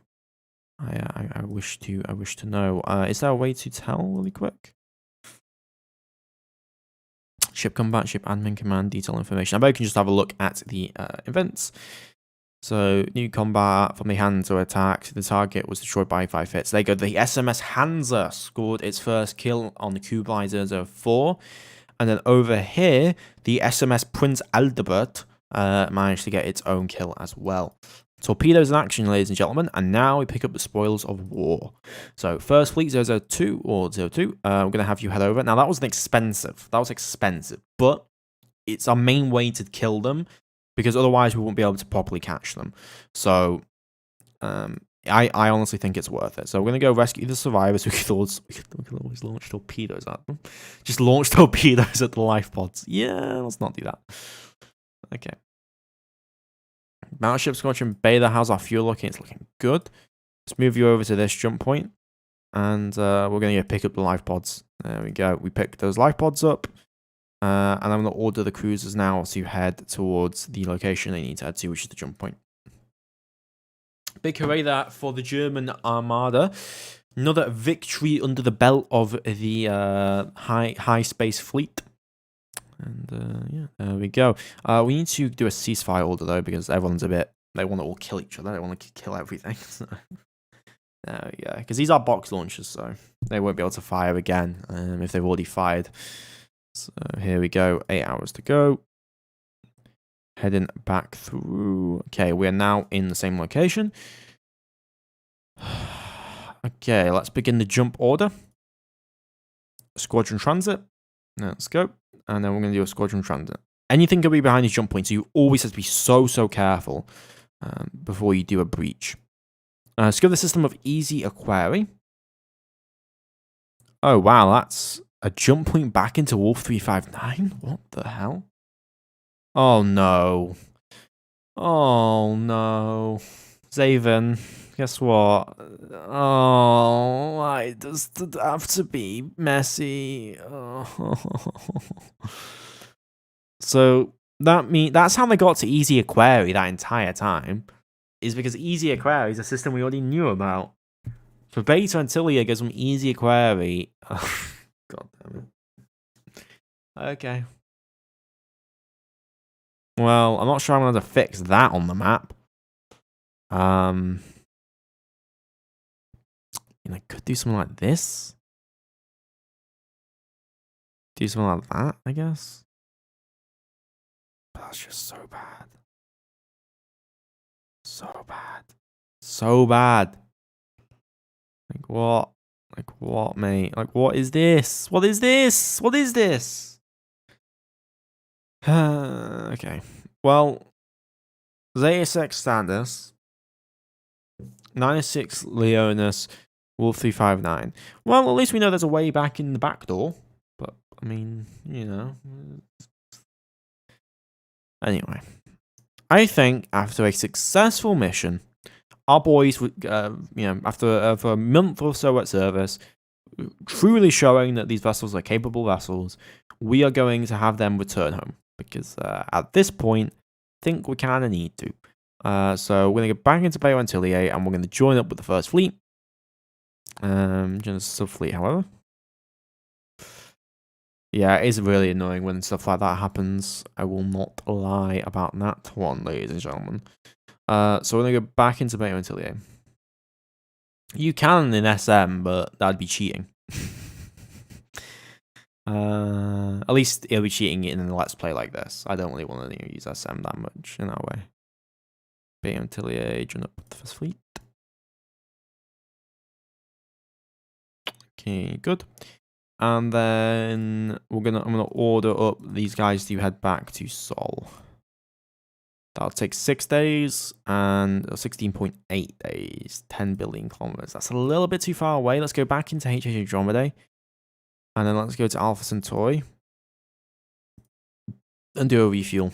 I wish to know. Is there a way to tell really quick? Ship combat, ship admin command, detail information. I bet you can just have a look at the events. So, new combat, from the hand to attack. The target was destroyed by 5 hits. There you go. The SMS Hansa scored its first kill on the Kublai 004. And then over here, the SMS Prince Aldebert managed to get its own kill as well. Torpedoes in action, ladies and gentlemen, and now we pick up the spoils of war. So, First Fleet 002, or 02, we're going to have you head over. Now, that was expensive, but it's our main way to kill them, because otherwise we won't be able to properly catch them. So, I honestly think it's worth it. So, we're going to go rescue the survivors. We could always launch torpedoes at them. Just launch torpedoes at the life pods. Yeah, let's not do that. Okay. Battleship Squadron Beta, how's our fuel looking? It's looking good. Let's move you over to this jump point, and we're going to pick up the life pods. There we go. We picked those life pods up, and I'm going to order the cruisers now to head towards the location they need to head to, which is the jump point. Big hooray there for the German Armada. Another victory under the belt of the high space fleet. And yeah, there we go. We need to do a ceasefire order though, because everyone's they want to all kill each other. They want to kill everything. So, there we go. Because these are box launchers, so they won't be able to fire again if they've already fired. So here we go. 8 hours to go. Heading back through. Okay, we are now in the same location. Okay, let's begin the jump order. Squadron transit. Let's go. And then we're going to do a squadron transit. Anything can be behind these jump points, so you always have to be so careful before you do a breach. Let's go to the system of Easy Aquari. Oh, wow, that's a jump point back into Wolf 359? What the hell? Oh, no. Oh, no. Zaven, guess what? Oh, why does it have to be messy? Oh. So that's how they got to Easy Aquari that entire time, is because Easy Aquari is a system we already knew about. For Beta until it goes from Easy Aquari. Oh, God damn it. Okay. Well, I'm not sure I'm going to fix that on the map. I could do something like this. Do something like that, I guess. But that's just so bad. So bad. So bad. Like what? Like what, mate? Like what is this? What is this? What is this? Okay. Well, Zeus Standus, 96 Leonis, Wolf 359. Well, at least we know there's a way back in the back door. But, I mean, Anyway. I think after a successful mission, our boys would, after a month or so at service, truly showing that these vessels are capable vessels, we are going to have them return home. Because at this point, I think we kind of need to. So we're going to go back into Bay Antillier and we're going to join up with the First Fleet. Just sub-fleet, however. Yeah, it is really annoying when stuff like that happens. I will not lie about that one, ladies and gentlemen. So we're going to go back into Bay Antillier. You can in SM, but that'd be cheating. At least it'll be cheating in a Let's Play like this. I don't really want to use SM that much in that way. Bay Antillier, join up with the First Fleet. Okay, good. And then I'm gonna order up these guys to head back to Sol. That'll take 6 days and 16.8 days, 10 billion kilometers. That's a little bit too far away. Let's go back into HH Andromedae. And then let's go to Alpha Centauri. And do a refuel.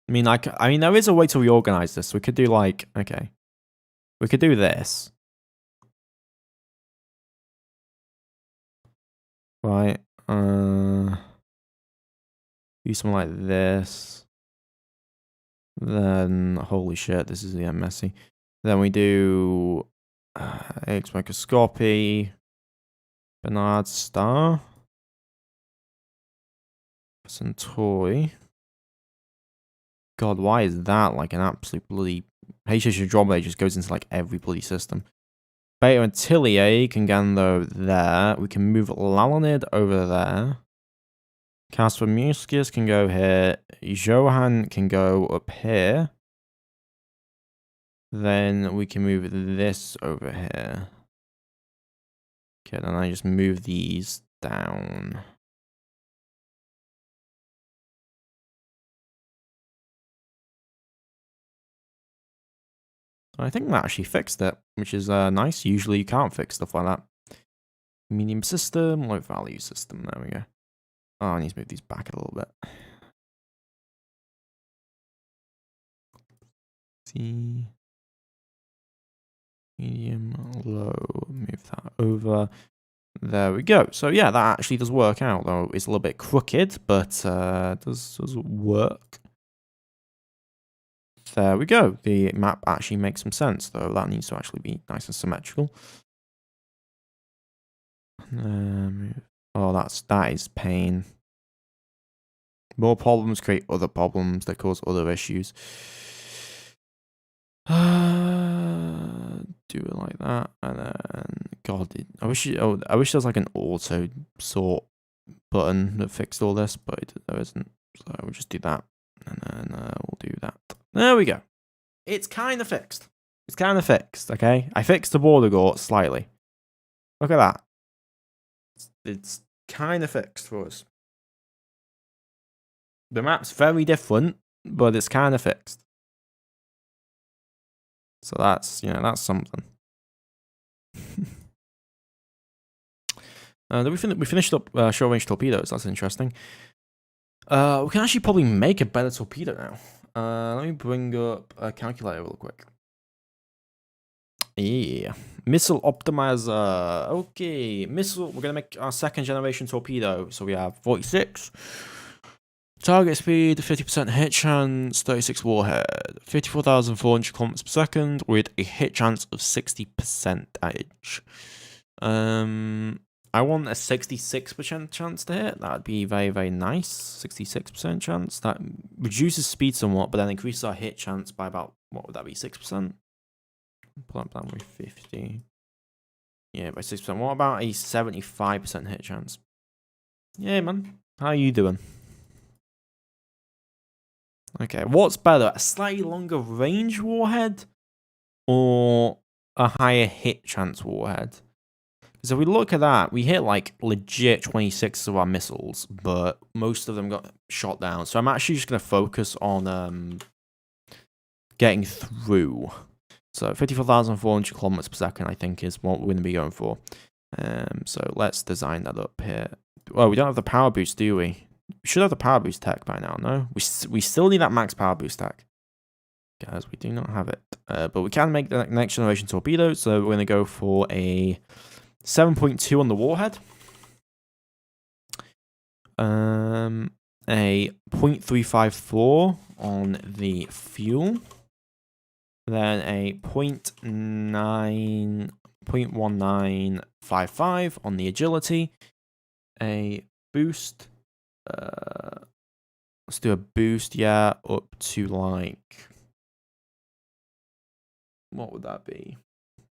I mean, there is a way to reorganize this. We could do like, okay. We could do this. Right. Do something like this. Then, holy shit, this is messy. Then we do eggs microscopy, Bernard Star, Centauri. God, why is that like an absolute bloody... HH Andromeda just goes into like every bloody system. Beta Antillier can go there. We can move Lalonid over there. Casper Muscius can go here. Johan can go up here. Then we can move this over here. Okay, then I just move these down. I think that actually fixed it, which is nice. Usually you can't fix stuff like that. Medium system, low value system. There we go. Oh, I need to move these back a little bit. See. Medium, low. Move that over. There we go. So yeah, that actually does work out, though it's a little bit crooked, but does work. There we go. The map actually makes some sense, though. That needs to actually be nice and symmetrical. Oh, that is pain. More problems create other problems that cause other issues. do it like that, and then God, I wish there was like an auto sort button that fixed all this, but there isn't. So we'll just do that, and then we'll do that. There we go. It's kind of fixed. It's kind of fixed. Okay, I fixed the border gort slightly. Look at that. It's kind of fixed for us. The map's very different, but it's kind of fixed. So that's, that's something. We finished up short-range torpedoes. That's interesting. We can actually probably make a better torpedo now. Let me bring up a calculator real quick. Yeah. Missile optimizer. Okay. Missile. We're going to make our second generation torpedo. So we have 46. Target speed, 50% hit chance, 36 warhead, 54,400 kilometers per second with a hit chance of 60% edge. I want a 66% chance to hit. That'd be very, very nice. 66% chance. That reduces speed somewhat, but then increases our hit chance by about, what would that be, 6%? Pull that down with 50. Yeah, by 6%. What about a 75% hit chance? Yeah, man. How are you doing? Okay, what's better, a slightly longer range warhead or a higher hit chance warhead? Because if we look at that, we hit like legit 26 of our missiles, but most of them got shot down. So I'm actually just going to focus on getting through. So 54,400 kilometers per second, I think, is what we're going to be going for. So let's design that up here. Well, we don't have the power boost, do we? We should have the power boost tech by now, no? We still need that max power boost tech. Guys, we do not have it. But we can make the next generation torpedo, so we're going to go for a 7.2 on the warhead. A 0.354 on the fuel. Then a 0.1955 on the agility. A boost. Let's do a boost, yeah, up to like, what would that be?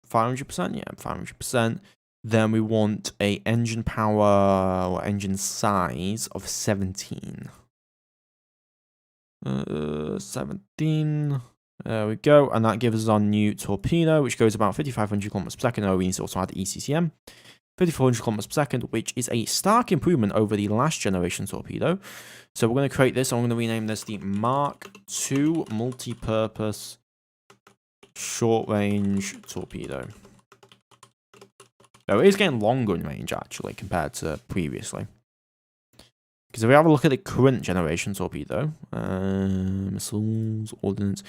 500%? Yeah, 500%. Then we want a engine power or engine size of 17. 17. There we go. And that gives us our new torpedo, which goes about 5,500 kilometers per second. Oh, we need to also add ECCM. 5,400 kilometers per second, which is a stark improvement over the last generation torpedo. So we're going to create this. I'm going to rename this the Mark II Multi-Purpose Short-Range Torpedo. So it is getting longer in range, actually, compared to previously. Because if we have a look at the current generation torpedo, missiles, ordnance,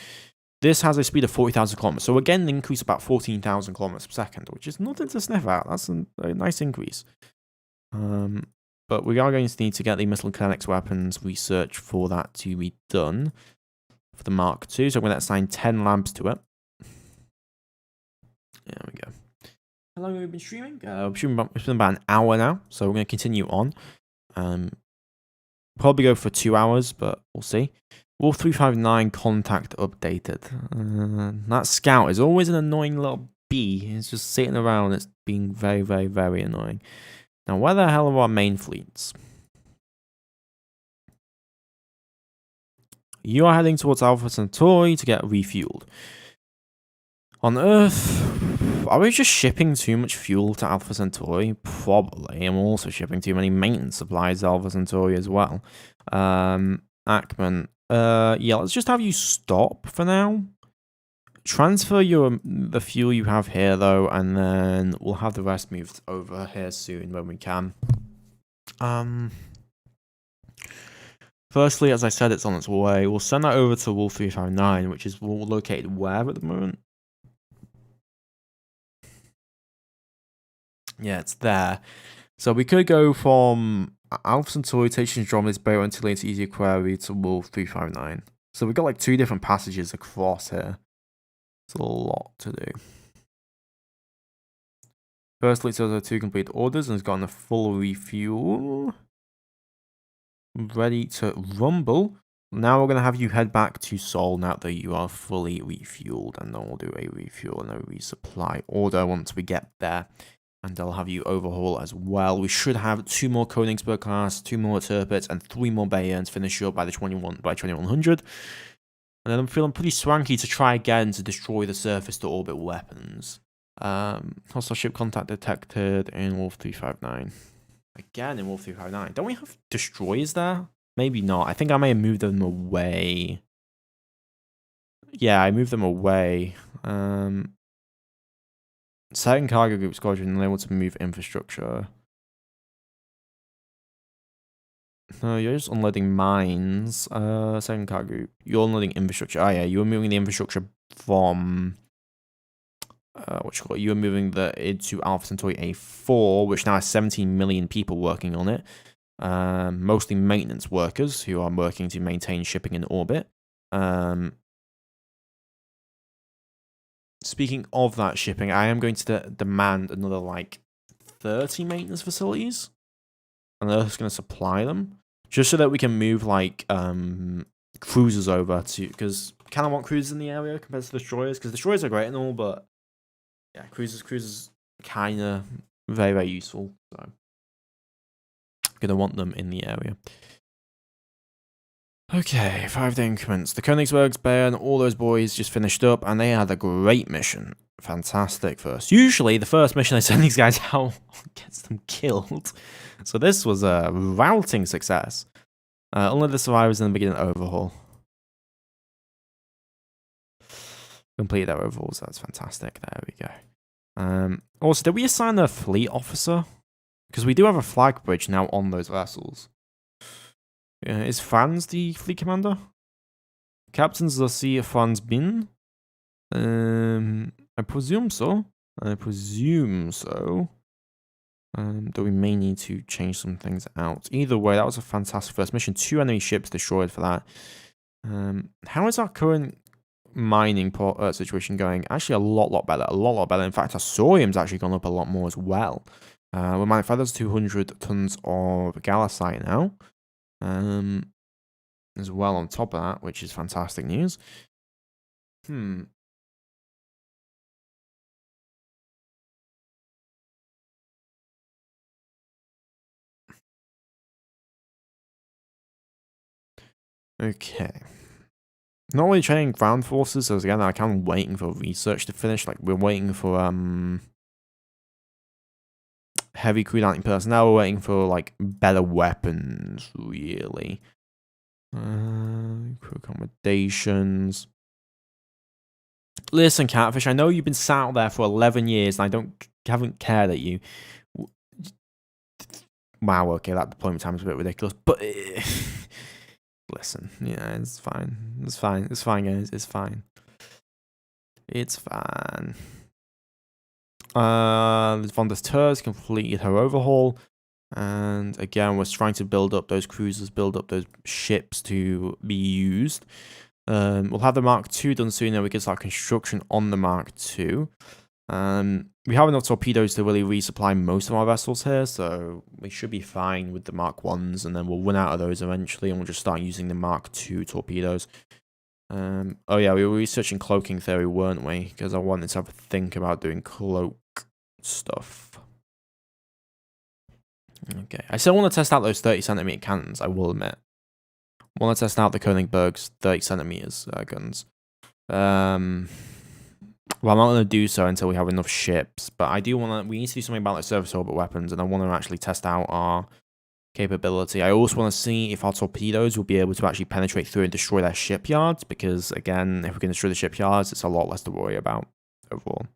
this has a speed of 40,000 kilometers. So again, an increase about 14,000 kilometers per second, which is nothing to sniff at. That's a nice increase. But we are going to need to get the missile kinetics weapons research for that to be done for the Mark II. So I'm going to assign 10 labs to it. There we go. How long have we been streaming? It's been about an hour now, so we're going to continue on. Probably go for 2 hours, but we'll see. Wolf 359 contact updated. That scout is always an annoying little bee. It's just sitting around. It's being very, very, very annoying. Now, where the hell are our main fleets? You are heading towards Alpha Centauri to get refueled. On Earth, are we just shipping too much fuel to Alpha Centauri? Probably. I'm also shipping too many maintenance supplies to Alpha Centauri as well. Ackman. Yeah, let's just have you stop for now. Transfer the fuel you have here, though, and then we'll have the rest moved over here soon when we can. Firstly, as I said, it's on its way. We'll send that over to Wolf 359, which is located where at the moment? Yeah, it's there. So we could go from Alpha Centauri, Station Andromeda's Bay until it's easier query to Wolf 359. So we've got like 2 different passages across here. It's a lot to do. Firstly, it says there are 2 complete orders and has gotten a full refuel. Ready to rumble. now we're going to have you head back to Seoul now that you are fully refueled, and then we'll do a refuel and a resupply order once we get there. And I'll have you overhaul as well. We should have 2 more Königsberg class, 2 more Tirpitz, and 3 more Bayerns finish up by 2100. And then I'm feeling pretty swanky to try again to destroy the surface-to-orbit weapons. Hostile ship contact detected in Wolf 359. Again in Wolf 359. Don't we have destroyers there? Maybe not. I think I may have moved them away. Yeah, I moved them away. Second cargo group squadron unable to move infrastructure. No, you're just unloading mines. Second cargo group. You're unloading infrastructure. Oh yeah, you were moving the infrastructure from you were moving the into Alpha Centauri A4, which now has 17 million people working on it. Mostly maintenance workers who are working to maintain shipping in orbit. Speaking of that shipping, I am going to demand another like 30 maintenance facilities, and they're just going to supply them just so that we can move like cruisers over to, because I kind of want cruisers in the area compared to destroyers, because destroyers are great and all, but yeah, cruisers kind of very useful. So gonna want them in the area. Okay, 5-day increments. The Königsbergs, Bayern, all those boys just finished up, and they had a great mission. Fantastic first. Usually, the first mission I send these guys out gets them killed. So this was a routing success. Only the survivors in the beginning overhaul. Completed their overhauls. That's fantastic. There we go. Also, did we assign a fleet officer? Because we do have a flag bridge now on those vessels. Is Franz the fleet commander? Captains the sea Franz Bin? I presume so. Though we may need to change some things out. Either way, that was a fantastic first mission. 2 enemy ships destroyed for that. How is our current mining situation going? Actually, a lot better. A lot better. In fact, our sodium's actually gone up a lot more as well. We're mining 200 tons of gallasite now. As well on top of that, which is fantastic news. Okay. Not really training ground forces, so again, I'm kind of waiting for research to finish. Like, we're waiting for heavy crew landing personnel. We're waiting for like better weapons, really. Crew accommodations. Listen, Catfish, I know you've been sat out there for 11 years, and I haven't cared at you. Wow, okay, that deployment time is a bit ridiculous, but listen, yeah, it's fine. It's fine, guys. It's fine. Von der Tur has completed her overhaul, and again, we're trying to build up those cruisers, build up those ships to be used. We'll have the Mark II done soon, and we can start construction on the Mark II. We have enough torpedoes to really resupply most of our vessels here, so we should be fine with the Mark Is, and then we'll run out of those eventually, and we'll just start using the Mark II torpedoes. Oh yeah, we were researching cloaking theory, weren't we? Because I wanted to have a think about doing cloak stuff. Okay, I still want to test out those 30cm cannons, I will admit. I want to test out the Königsberg's 30cm guns. Well, I'm not going to do so until we have enough ships, but I do want to. We need to do something about the surface orbit weapons, and I want to actually test out our capability. I also want to see if our torpedoes will be able to actually penetrate through and destroy their shipyards, because again, if we can destroy the shipyards, it's a lot less to worry about overall.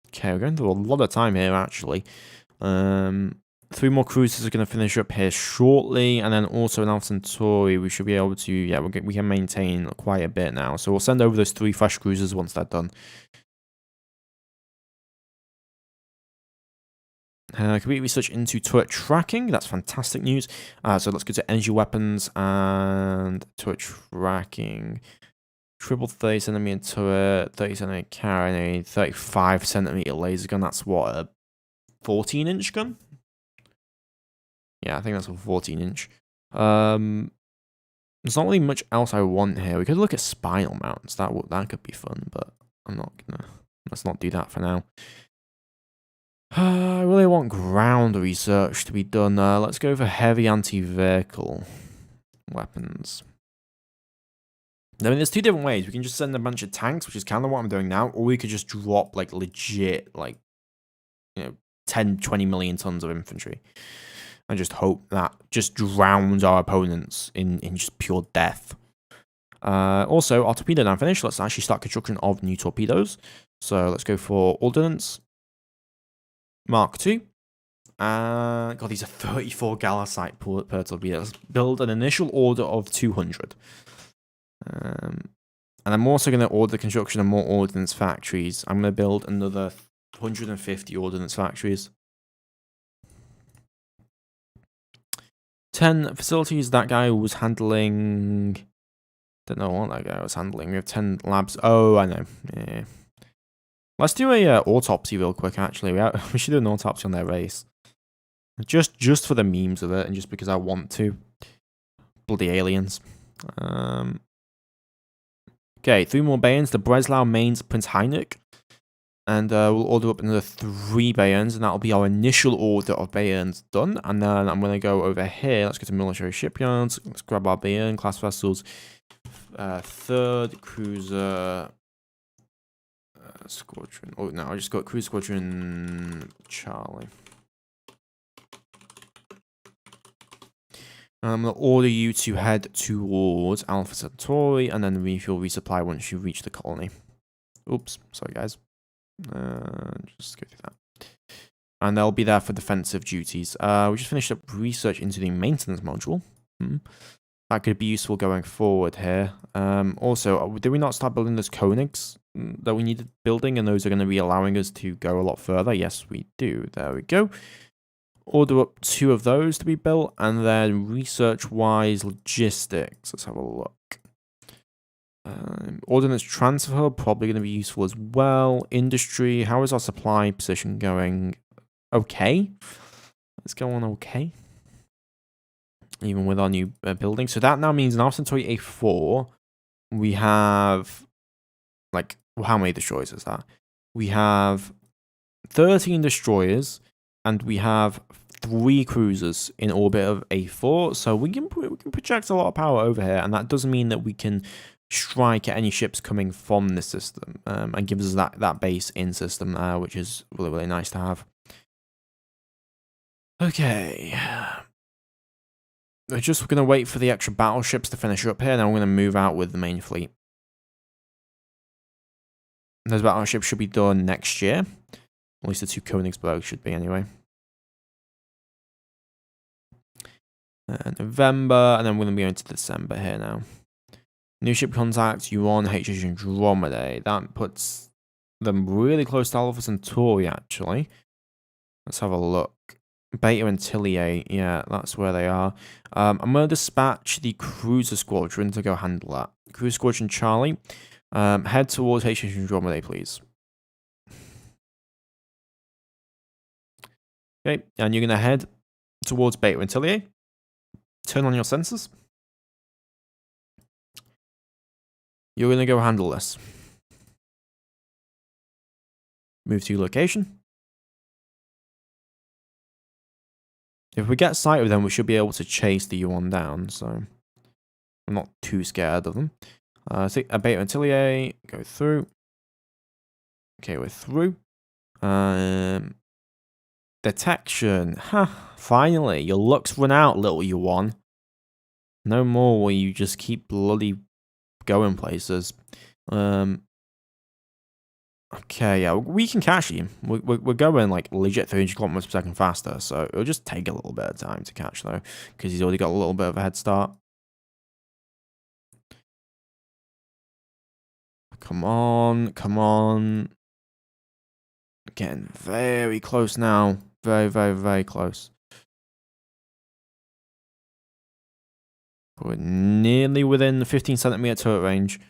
Okay, we're going through a lot of time here, actually. 3 more cruisers are going to finish up here shortly, and then also in Alpha Centauri, we should be able to, yeah, we can maintain quite a bit now. So we'll send over those 3 fresh cruisers once they're done. Complete research into turret tracking. That's fantastic news. So let's go to energy weapons and turret tracking. Triple 30 centimeter turret, 30 centimeter carronade, 35 centimeter laser gun. That's what, a 14-inch gun? Yeah, I think that's a 14-inch. There's not really much else I want here. We could look at spinal mounts. That could be fun, but I'm not gonna. Let's not do that for now. I really want ground research to be done. Let's go for heavy anti-vehicle weapons. I mean, there's two different ways. We can just send a bunch of tanks, which is kind of what I'm doing now, or we could just drop, like, legit, like, 10, 20 million tons of infantry. And just hope that just drowns our opponents in just pure death. Also, our torpedo now finished. Let's actually start construction of new torpedoes. So let's go for Ordnance Mark II. God, these are 34 Galasite per torpedo. Let's build an initial order of 200. And I'm also going to order the construction of more ordnance factories. I'm going to build another 150 ordnance factories. 10 facilities. That guy was handling. Don't know what that guy was handling. We have 10 labs. Oh, I know. Yeah. Let's do a autopsy real quick. Actually, we should do an autopsy on their race. Just for the memes of it, and just because I want to. Bloody aliens. Okay, 3 more Bayerns. The Breslau, Mainz, Prince Heinrich. And we'll order up another 3 Bayerns, and that'll be our initial order of Bayerns done. And then I'm going to go over here. Let's go to military shipyards. Let's grab our Bayern class vessels. 3rd cruiser squadron. Oh, no, I just got cruiser squadron Charlie. I'm going to order you to head towards Alpha Centauri and then refuel, resupply once you reach the colony. Oops, sorry guys. Just go through that. And they'll be there for defensive duties. We just finished up research into the maintenance module. That could be useful going forward here. Also, did we not start building those Koenigs that we needed building? And those are going to be allowing us to go a lot further. Yes, we do. There we go. Order up 2 of those to be built. And then research-wise, logistics. Let's have a look. Ordnance transfer hub, probably going to be useful as well. Industry, how is our supply position going? Okay. Let's go on okay. Even with our new building. So that now means in Alpha Centauri A4, we have, like, how many destroyers is that? We have 13 destroyers, and we have 3 cruisers in orbit of A4. So we can project a lot of power over here, and that doesn't mean that we can strike at any ships coming from the system, and gives us that base in system there, which is really, really nice to have. Okay. We're just going to wait for the extra battleships to finish up here, and then we're going to move out with the main fleet. Those battleships should be done next year. At least the 2 Königsberg should be anyway. November, and then we're going to be going to December here now. New ship contact, Yuan, HH Andromeda. That puts them really close to Alpha Centauri, actually. Let's have a look. Beta and Tillier, yeah, that's where they are. I'm going to dispatch the cruiser squadron to go handle that. Cruiser squadron Charlie, head towards HH Andromeda, please. Okay, and you're going to head towards Beta and Tillier. Turn on your sensors. You're going to go handle this. Move to location. If we get sight of them, we should be able to chase the Yuan down, so I'm not too scared of them. Beta and Tillier, go through. Okay, we're through. Detection. Finally, your luck's run out, little Yuan. No more will you just keep bloody going places. Okay, yeah, we can catch him. We're going like legit 300 kilometers per second faster, so it'll just take a little bit of time to catch though, because he's already got a little bit of a head start. Come on, come on. Getting very close now. Very, very, very close. We're nearly within the 15 centimeter turret range.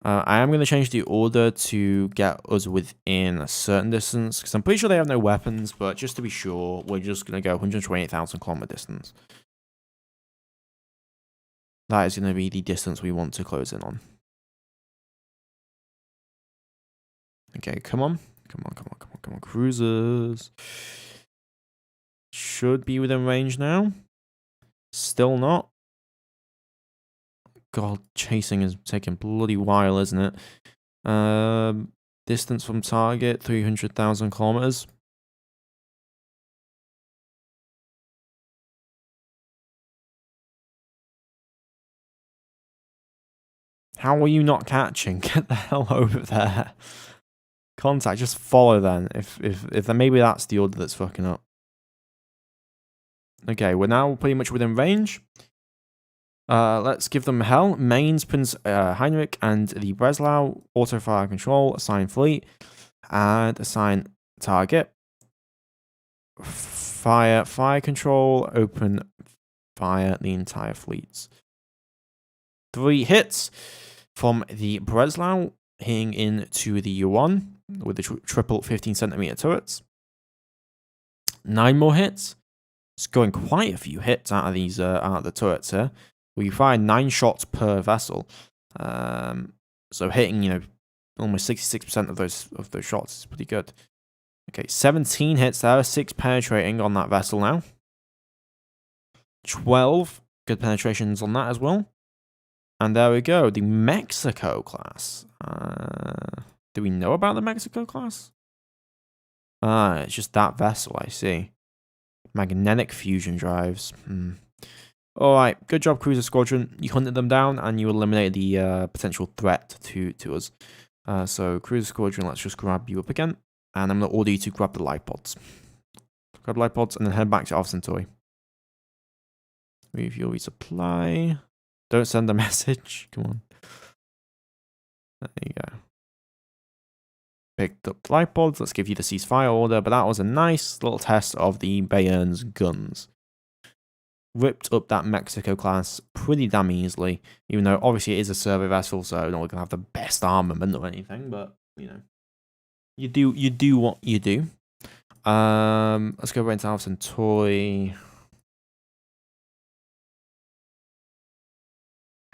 I am going to change the order to get us within a certain distance, because I'm pretty sure they have no weapons, but just to be sure, we're just going to go 128,000 kilometer distance. That is going to be the distance we want to close in on. Okay, come on. Come on, cruisers. Should be within range now. Still not. God, chasing is taking a bloody while, isn't it? Distance from target, 300,000 kilometers. How are you not catching? Get the hell over there. Contact, just follow then. If maybe that's the order that's fucking up. Okay, we're now pretty much within range. Let's give them hell. Mainz, Prince Heinrich, and the Breslau. Auto fire control, assign fleet, and assign target. Fire control, open fire the entire fleets. 3 hits from the Breslau, hitting into the U1 with the triple 15-centimeter turrets. 9 more hits. It's going quite a few hits out of these out of the turrets here. We fire 9 shots per vessel. So hitting, almost 66% of those shots is pretty good. Okay, 17 hits there, 6 penetrating on that vessel now. 12 good penetrations on that as well. And there we go, the Mexico class. Do we know about the Mexico class? It's just that vessel, I see. Magnetic fusion drives. Alright, good job, Cruiser Squadron. You hunted them down and you eliminated the potential threat to us. So, Cruiser Squadron, let's just grab you up again. And I'm going to order you to grab the light pods. Grab light pods and then head back to Alpha Centauri. Refuel, resupply. Don't send a message. Come on. There you go. Picked up the light pods. Let's give you the ceasefire order. But that was a nice little test of the Bayern's guns. Ripped up that Mexico class pretty damn easily. Even though obviously it is a survey vessel, so not going to have the best armament or anything. But, you do what you do. Let's go right into Alpha Centauri.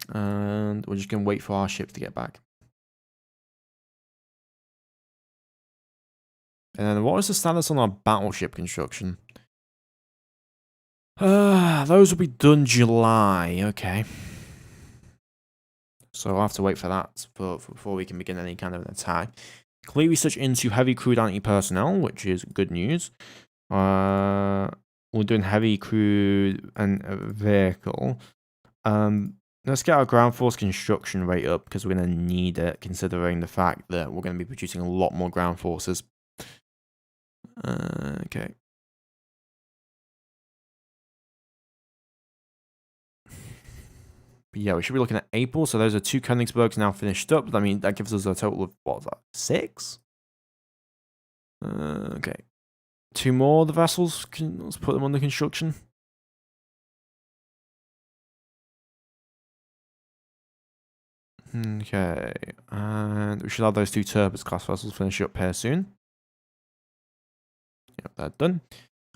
And we're just going to wait for our ships to get back. And then what is the status on our battleship construction? Those will be done July. Okay. So I'll have to wait for that before we can begin any kind of an attack. Complete research into heavy crewed anti-personnel, which is good news. We're doing heavy crewed and vehicle. Let's get our ground force construction rate up because we're going to need it, considering the fact that we're going to be producing a lot more ground forces. Okay. But yeah, we should be looking at April. So those are 2 Königsbergs now finished up. I mean, that gives us a total of, what was that, 6? Okay. 2 more of the vessels. Let's put them under construction. Okay. And we should have those 2 Turbis class vessels finish up here soon. Yep, that's done.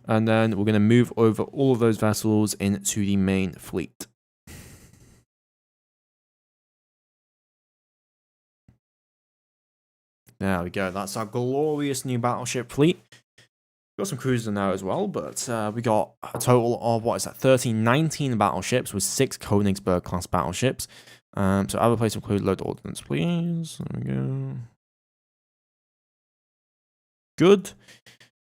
And then we're going to move over all of those vessels into the main fleet. There we go. That's our glorious new battleship fleet. We've got some cruisers now as well, but we got a total of, 19 battleships with 6 Königsberg class battleships. So other place include load ordnance, please. There we go. Good.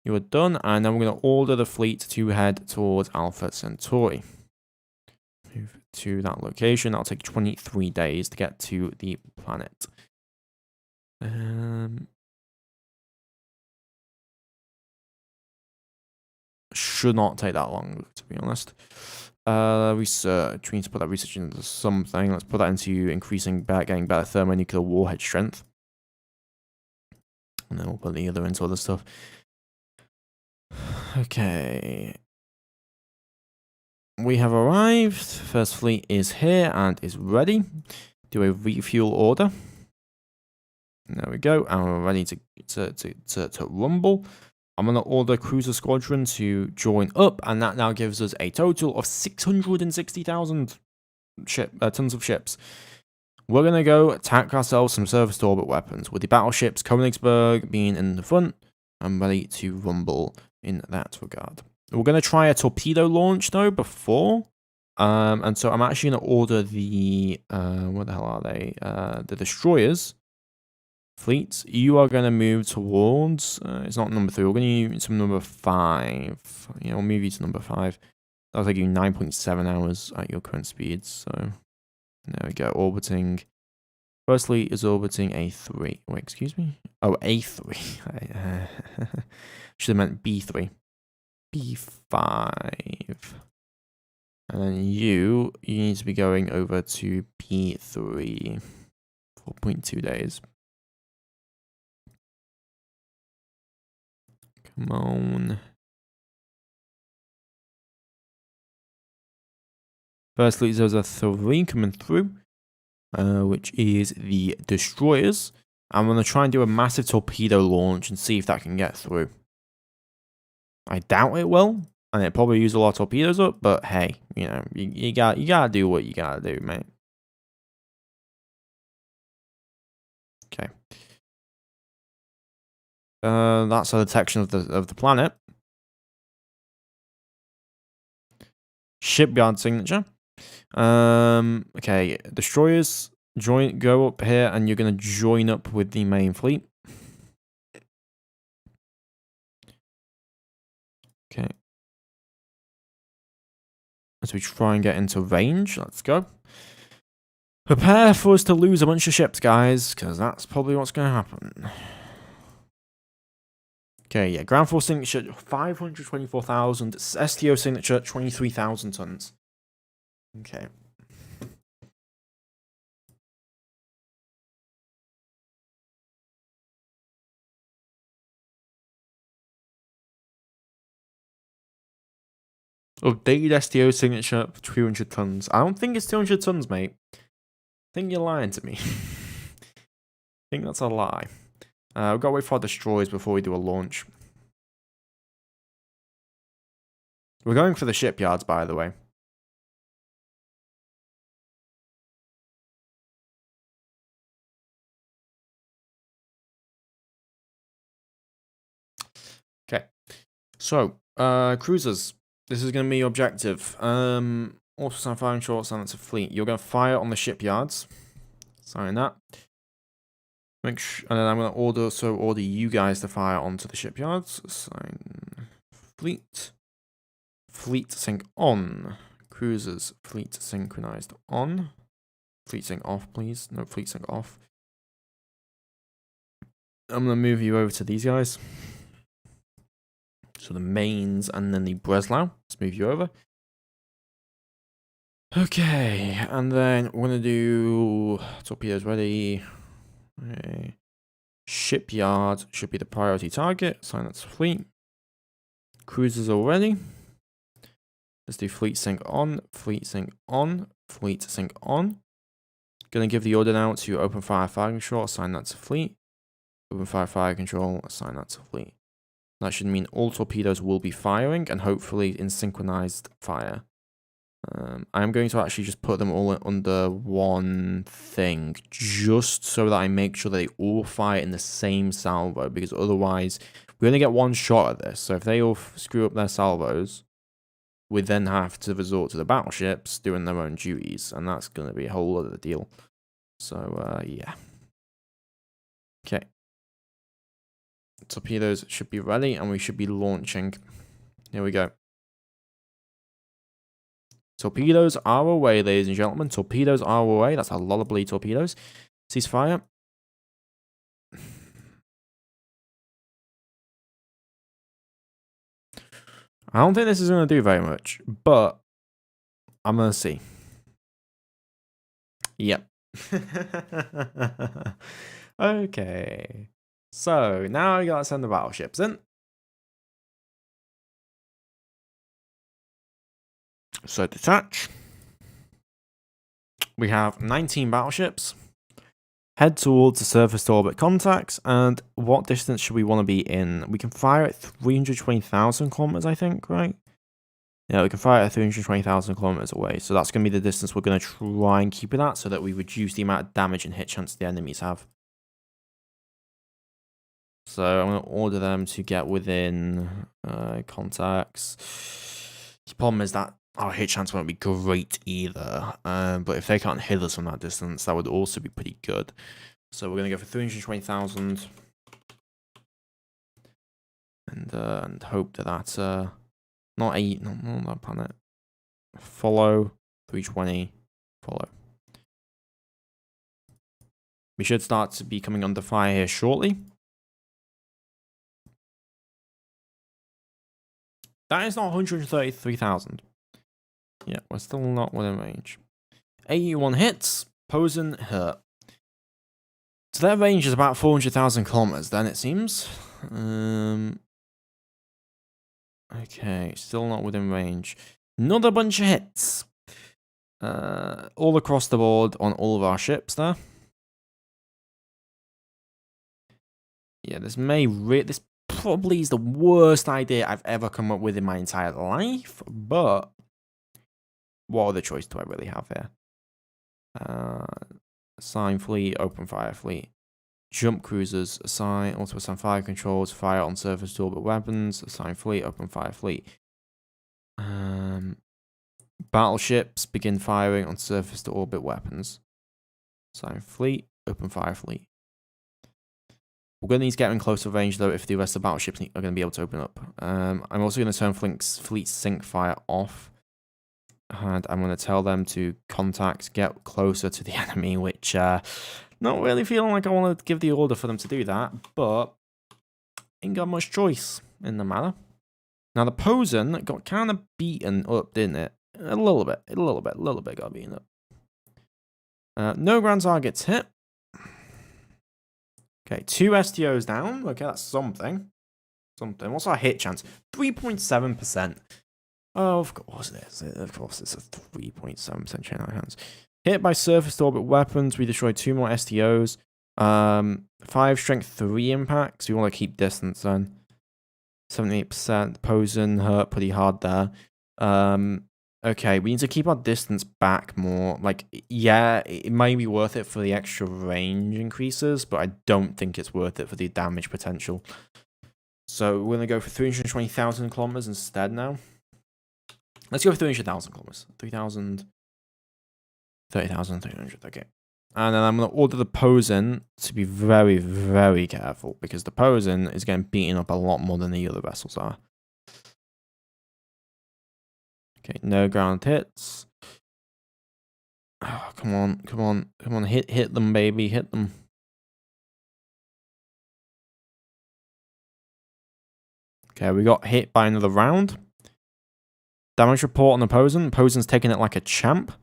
You are done, and then we're going to order the fleet to head towards Alpha Centauri. Move to that location. That'll take 23 days to get to the planet. Should not take that long, to be honest. Research. We need to put that research into something. Let's put that into getting better thermonuclear warhead strength. And then we'll put the other into other stuff. Okay. We have arrived. First fleet is here and is ready. Do a refuel order. There we go. And we're ready to rumble. I'm going to order Cruiser Squadron to join up, and that now gives us a total of 660,000 tons of ships. We're going to go attack ourselves some surface-to-orbit weapons, with the battleships Königsberg being in the front. I'm ready to rumble in that regard. We're going to try a torpedo launch, though, before. And so I'm actually going to order the... what the hell are they? The destroyers. Fleets. You are going to move towards... it's not number 3. We're going to use some number 5. Yeah, we'll move you to number 5. That'll take you 9.7 hours at your current speed, so... There we go, orbiting. First fleet is orbiting A3. Wait, excuse me? Oh, A3. Should have meant B3. B5. And then you need to be going over to B3. 4.2 days. Come on. First fleet is a 3 coming through, which is the destroyers. I'm going to try and do a massive torpedo launch and see if that can get through. I doubt it will, and it probably use a lot of torpedoes up, but hey, you know, you gotta do what you gotta do, mate. Okay. That's a detection of the planet. Shipyard signature. Okay, destroyers, go up here, and you're gonna join up with the main fleet. Okay. As we try and get into range, let's go. Prepare for us to lose a bunch of ships, guys, because that's probably what's gonna happen. Okay, yeah, ground force signature 524,000, STO signature 23,000 tons. Okay. Updated STO signature for 200 tons. I don't think it's 200 tons, mate. I think you're lying to me. I think that's a lie. We've got to wait for our destroyers before we do a launch. We're going for the shipyards, by the way. Okay. So, cruisers. This is going to be your objective. Also, some firing short silence of fleet. You're going to fire on the shipyards. Sign that. And then I'm going to order you guys to fire onto the shipyards. Sign fleet. Fleet sync on. Cruisers. Fleet synchronized on. Fleet sync off, please. No, fleet sync off. I'm going to move you over to these guys. So the mains and then the Breslau. Let's move you over. Okay, and then we're going to do torpedoes ready. Okay. Shipyard should be the priority target. Assign that to fleet. Cruisers already. Let's do fleet sync on, fleet sync on, fleet sync on. Gonna give the order now to open fire control. Assign that to fleet. Open fire control. Assign that to fleet. That should mean all torpedoes will be firing and hopefully in synchronized fire. I'm going to actually just put them all under one thing, just so that I make sure they all fire in the same salvo, because otherwise we only get one shot at this. So if they all screw up their salvos, we then have to resort to the battleships doing their own duties, and that's going to be a whole other deal. So, yeah. Okay. Torpedoes should be ready, and we should be launching. Here we go. Torpedoes are away, ladies and gentlemen. Torpedoes are away. That's a lot of bleed torpedoes. Ceasefire. I don't think this is going to do very much, but I'm going to see. Yep. Okay. So, now we got to send the battleships in. So, detach. We have 19 battleships. Head towards the surface to orbit contacts, and what distance should we want to be in? We can fire at 320,000 kilometers, I think, right? Yeah, we can fire at 320,000 kilometers away, so that's going to be the distance we're going to try and keep it at, so that we reduce the amount of damage and hit chance the enemies have. So I'm going to order them to get within contacts. The problem is that our hit chance won't be great either, but if they can't hit us from that distance, that would also be pretty good. So we're going to go for 320,000 and hope that that's not that planet. Follow 320. Follow. We should start to be coming under fire here shortly. That is not 133,000. Yeah, we're still not within range. 81 hits. Posen hurt. So their range is about 400,000 kilometers then, it seems. Okay, still not within range. Another bunch of hits. All across the board on all of our ships there. Yeah, this probably is the worst idea I've ever come up with in my entire life, but what other choice do I really have here? Assign fleet, open fire fleet. Jump cruisers, assign, also assign fire controls, fire on surface to orbit weapons, assign fleet, open fire fleet. Battleships, begin firing on surface to orbit weapons. Assign fleet, open fire fleet. We're going to need to get in closer range though if the rest of the battleships are going to be able to open up. I'm also going to turn fleet sync fire off. And I'm going to tell them to get closer to the enemy, which not really feeling like I want to give the order for them to do that, but ain't got much choice in the matter. Now the Posen got kind of beaten up, didn't it? A little bit got beaten up. No ground targets hit. Okay, 2 STOs down. Okay, that's something. What's our hit chance? 3.7%. Oh, of course it is. Of course it's a 3.7% chain of hands. Hit by surface to orbit weapons. We destroyed 2 more STOs. 5 strength 3 impacts. We want to keep distance then. 78%. Posen hurt pretty hard there. Okay, we need to keep our distance back more. Like, yeah, it might be worth it for the extra range increases, but I don't think it's worth it for the damage potential. So we're going to go for 320,000 kilometers instead now. Let's go for 300,000 kilometers. 30,300, okay. And then I'm going to order the Posen to be very, very careful, because the Posen is getting beaten up a lot more than the other vessels are. Okay, no ground hits. Oh, come on, hit them, baby, hit them. Okay, we got hit by another round. Damage report on the Posen. Posen's taking it like a champ.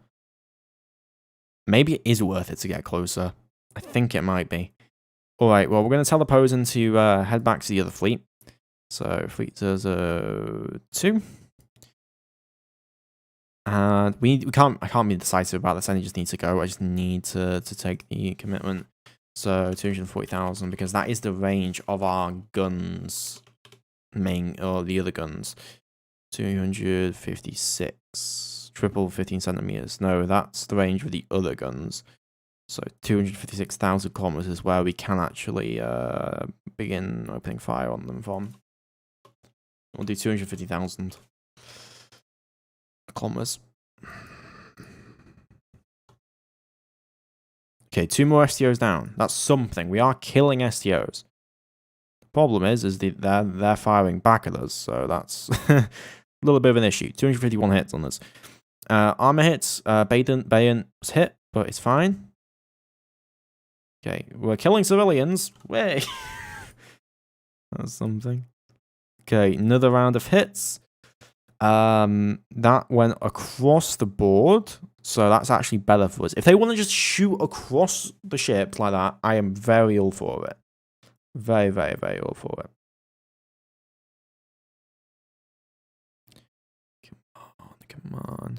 Maybe it is worth it to get closer. I think it might be. Alright, well, we're going to tell the Posen to head back to the other fleet. So, fleet 2. And I can't be decisive about this. I just need to go. I just need to take the commitment. So 240,000, because that is the range of our guns, the other guns. 256, triple 15 centimeters. No, that's the range of the other guns. So 256,000 kilometers is where we can actually begin opening fire on them from. We'll do 250,000 kilometers. Okay, 2 more STOs down. That's something. We are killing STOs. The problem is they're firing back at us, so that's a little bit of an issue. 251 hits on this. Armor hits. Bayon was hit, but it's fine. Okay, we're killing civilians. Way. That's something. Okay, another round of hits. That went across the board, so that's actually better for us. If they want to just shoot across the ships like that, I am very all for it. Very, very, very all for it. Come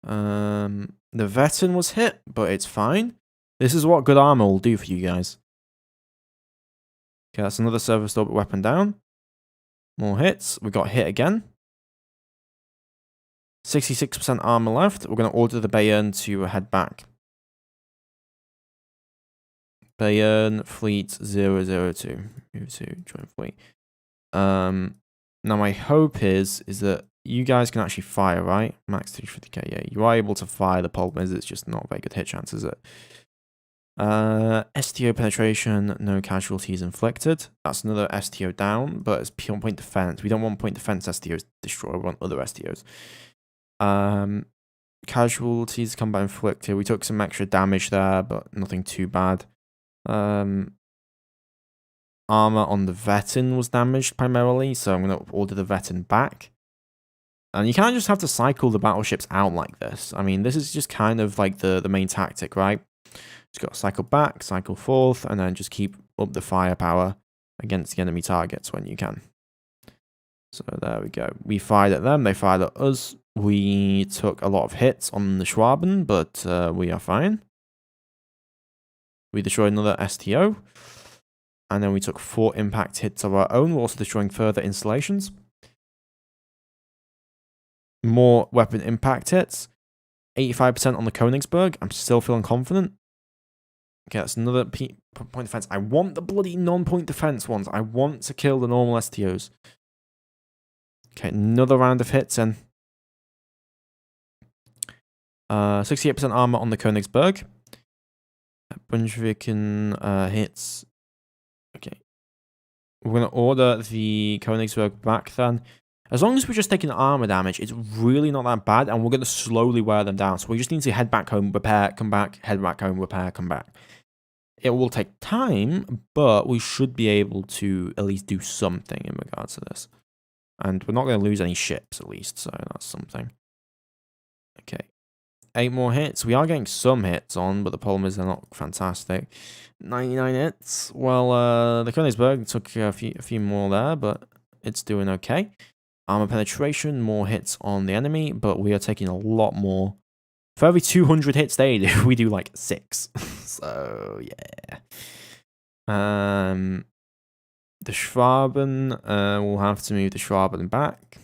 on. The veteran was hit, but it's fine. This is what good armor will do for you guys. Okay, that's another service orbit weapon down. More hits. We got hit again. 66% armor left. We're going to order the Bayern to head back. Bayern Fleet 002. Move to join fleet. Now my hope is that you guys can actually fire, right? Max 250k. Yeah, you are able to fire. The problem is it's just not a very good hit chance, is it? STO penetration, no casualties inflicted. That's another STO down, but it's pure point defense. We don't want point defense STOs destroyed. We want other STOs. Casualties, combat inflicted. We took some extra damage there, but nothing too bad. Armor on the Veteran was damaged primarily, so I'm going to order the Veteran back. And you can't just have to cycle the battleships out like this. I mean, this is just kind of like the main tactic, right? Just got to cycle back, cycle forth, and then just keep up the firepower against the enemy targets when you can. So there we go. We fired at them, they fired at us. We took a lot of hits on the Schwaben, but we are fine. We destroyed another STO. And then we took 4 impact hits of our own. We're also destroying further installations. More weapon impact hits. 85% on the Königsberg. I'm still feeling confident. Okay, that's another point defense. I want the bloody non-point defense ones. I want to kill the normal STOs. Okay, another round of hits in. 68% armor on the Königsberg. Brunsviken hits. Okay. We're going to order the Königsberg back then. As long as we're just taking armor damage, it's really not that bad, and we're going to slowly wear them down. So we just need to head back home, repair, come back, head back home, repair, come back. It will take time, but we should be able to at least do something in regards to this. And we're not going to lose any ships, at least, so that's something. Okay. 8 more hits. We are getting some hits on, but the problem is they're not fantastic. 99 hits. Well, the Königsberg took a few more there, but it's doing okay. Armor penetration, more hits on the enemy, but we are taking a lot more. For every 200 hits they do, we do like 6. So, yeah. The Schwaben, we'll have to move the Schwaben back.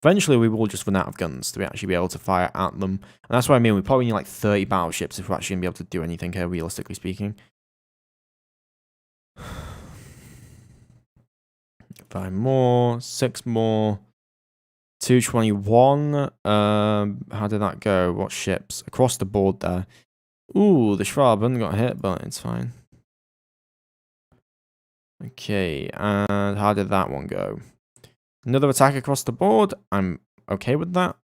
Eventually, we will just run out of guns to actually be able to fire at them. And that's what I mean. We probably need like 30 battleships if we're actually going to be able to do anything here, realistically speaking. 5 more, 6 more. 221. How did that go? What ships? Across the board there. Ooh, the Schwaben got hit, but it's fine. Okay, and how did that one go? Another attack across the board. I'm okay with that.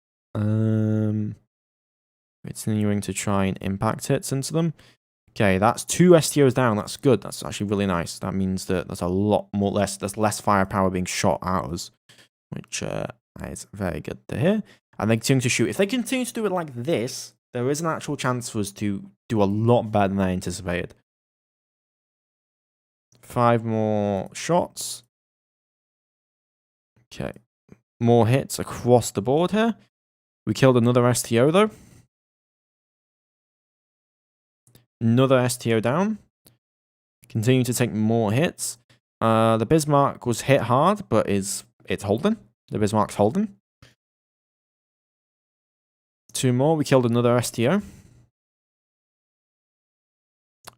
Continuing to try and impact hits into them. Okay, that's 2 STOs down. That's good. That's actually really nice. That means that there's a lot more there's less firepower being shot at us, which is very good to hear. And they continue to shoot. If they continue to do it like this, there is an actual chance for us to do a lot better than I anticipated. 5 more shots. Okay. More hits across the board here. We killed another STO though. Another STO down. Continue to take more hits. The Bismarck was hit hard, but it's holding. The Bismarck's holding. 2 more. We killed another STO.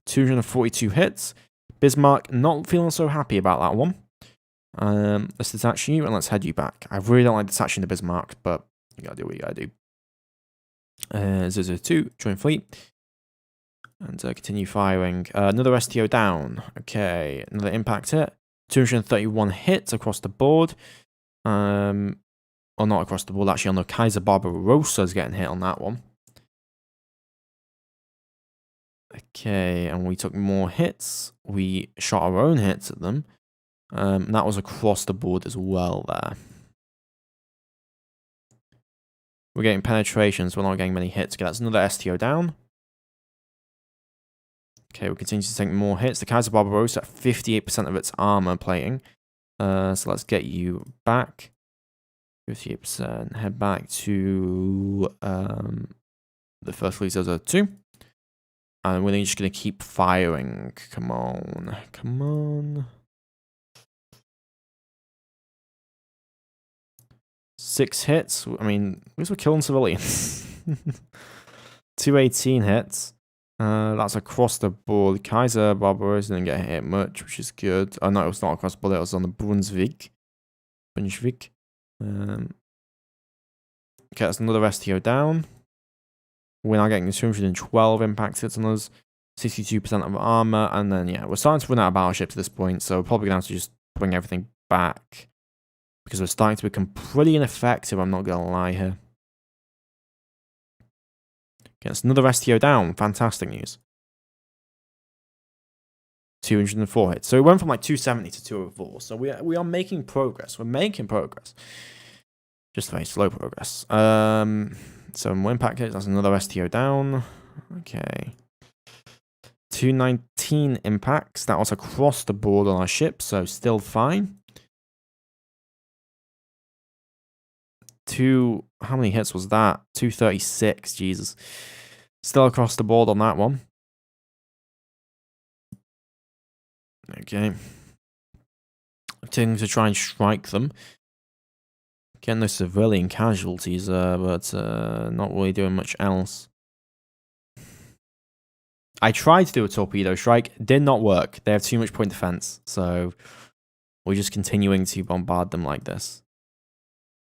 242 hits. Bismarck, not feeling so happy about that one. Let's detach you and let's head you back. I really don't like detaching the Bismarck, but you gotta do what you gotta do. 002, join fleet. And continue firing. Another STO down. Okay, another impact hit. 231 hits across the board. Or not across the board, actually on the Kaiser Barbarossa is getting hit on that one. Okay, and we took more hits. We shot our own hits at them. That was across the board as well there. We're getting penetrations, we're not getting many hits. Okay, that's another STO down. Okay, we continue to take more hits. The Kaiser Barbarossa at 58% of its armor plating. So let's get you back. 58%. Head back to the First Fleet 002. And we're just going to keep firing. Come on. Come on. 6 hits. I mean, at least we're killing civilians. 218 hits. That's across the board. Kaiser Barbaros didn't get hit much, which is good. Oh, no, it was not across the board. It was on the Brunswick. Okay, that's another STO down. We're now getting 212 impact hits on us. 62% of armor. And then, yeah, we're starting to run out of battleships at this point. So we're probably going to have to just bring everything back. Because we're starting to become pretty ineffective, I'm not going to lie here. Okay, that's another STO down. Fantastic news. 204 hits. So it went from like 270 to 204. So we are making progress. We're making progress. Just very slow progress. 7 more impact hits. That's another STO down. Okay. 219 impacts. That was across the board on our ship, so still fine. How many hits was that? 236. Jesus. Still across the board on that one. Okay. Continuing to try and strike them. Getting those civilian casualties, but not really doing much else. I tried to do a torpedo strike. Did not work. They have too much point defense. So we're just continuing to bombard them like this.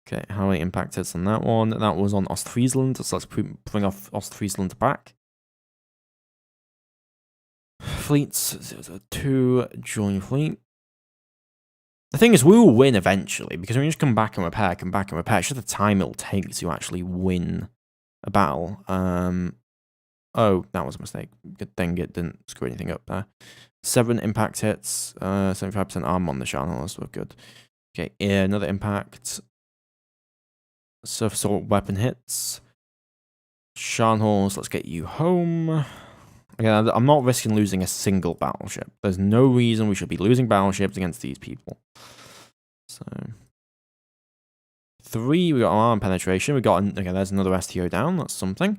Okay, how many impact hits on that one? That was on Ostfriesland, so let's bring off Ostfriesland back. Fleets, 2, join fleet. The thing is, we will win eventually, because when you just come back and repair, it's just the time it'll take to actually win a battle. Oh, that was a mistake. Good thing it didn't screw anything up there. 7 impact hits, 75% armor on the Shannon, so good. Okay, another impact. Surface assault weapon hits. Scharnhorst, let's get you home. Again, I'm not risking losing a single battleship. There's no reason we should be losing battleships against these people. So 3, we got armor penetration. We got, okay, there's another STO down. That's something.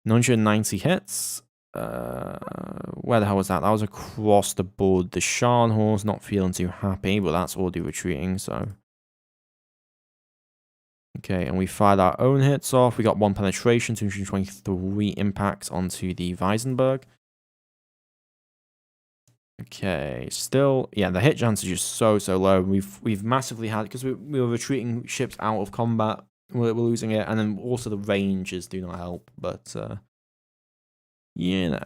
990 hits. Where the hell was that? That was across the board. The Scharnhorst not feeling too happy, but that's already retreating, so. Okay, and we fired our own hits off. We got 1 penetration, 223 impacts onto the Weisenberg. Okay, still, yeah, the hit chance is just so low. We've massively had, because we were retreating ships out of combat. We're losing it, and then also the ranges do not help. But you know,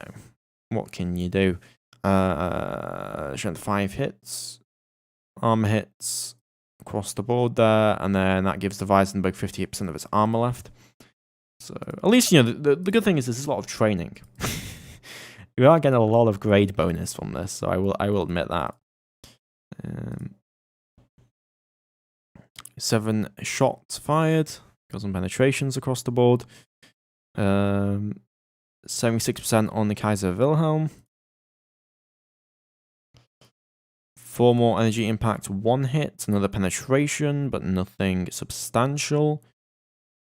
what can you do? Strength 5 hits, armor hits. Across the board there, and then that gives the Weisenberg 58% of its armor left. So at least, you know, the good thing is this is a lot of training. We are getting a lot of grade bonus from this, so I will admit that. 7 shots fired, got some penetrations across the board. 76% on the Kaiser Wilhelm. 4 more energy impact, 1 hit, another penetration, but nothing substantial.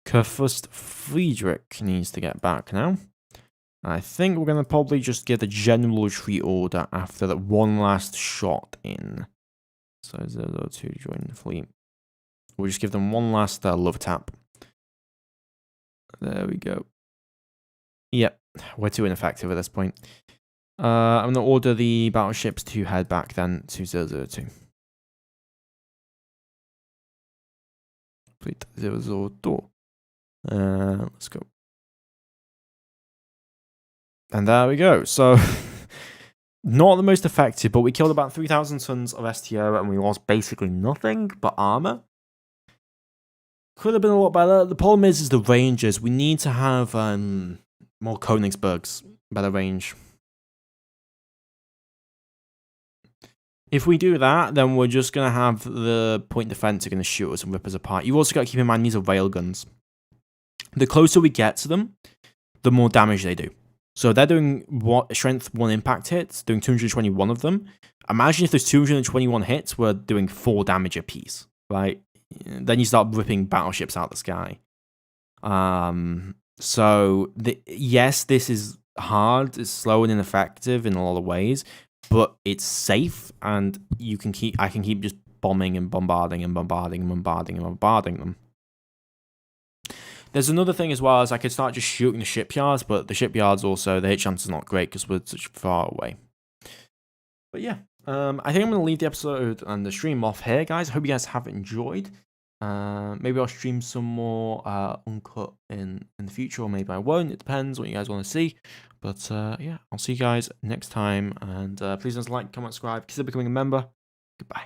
Kurfürst Friedrich needs to get back now. I think we're going to probably just get the general retreat order after that one last shot in. So 002 join the fleet. We'll just give them one last love tap. There we go. Yep, we're too ineffective at this point. I'm going to order the battleships to head back then to 002. Fleet 002. Let's go. And there we go. So, not the most effective, but we killed about 3,000 tons of STO and we lost basically nothing but armor. Could have been a lot better. The problem is the ranges. We need to have more Königsbergs, better range. If we do that, then we're just going to have the point defense are going to shoot us and rip us apart. You've also got to keep in mind these are railguns. The closer we get to them, the more damage they do. So they're doing strength 1 impact hits, doing 221 of them. Imagine if those 221 hits were doing 4 damage apiece, right? Then you start ripping battleships out of the sky. So yes, this is hard, it's slow and ineffective in a lot of ways, but it's safe, and I can keep just bombing and bombarding and bombarding and bombarding and bombarding them. There's another thing as well, as I could start just shooting the shipyards, but the shipyards also, the hit chance is not great because we're such far away. But yeah, I think I'm going to leave the episode and the stream off here, guys. I hope you guys have enjoyed. Maybe I'll stream some more Uncut in the future, or maybe I won't. It depends what you guys want to see. But yeah, I'll see you guys next time. And please don't like, comment, subscribe, consider becoming a member. Goodbye.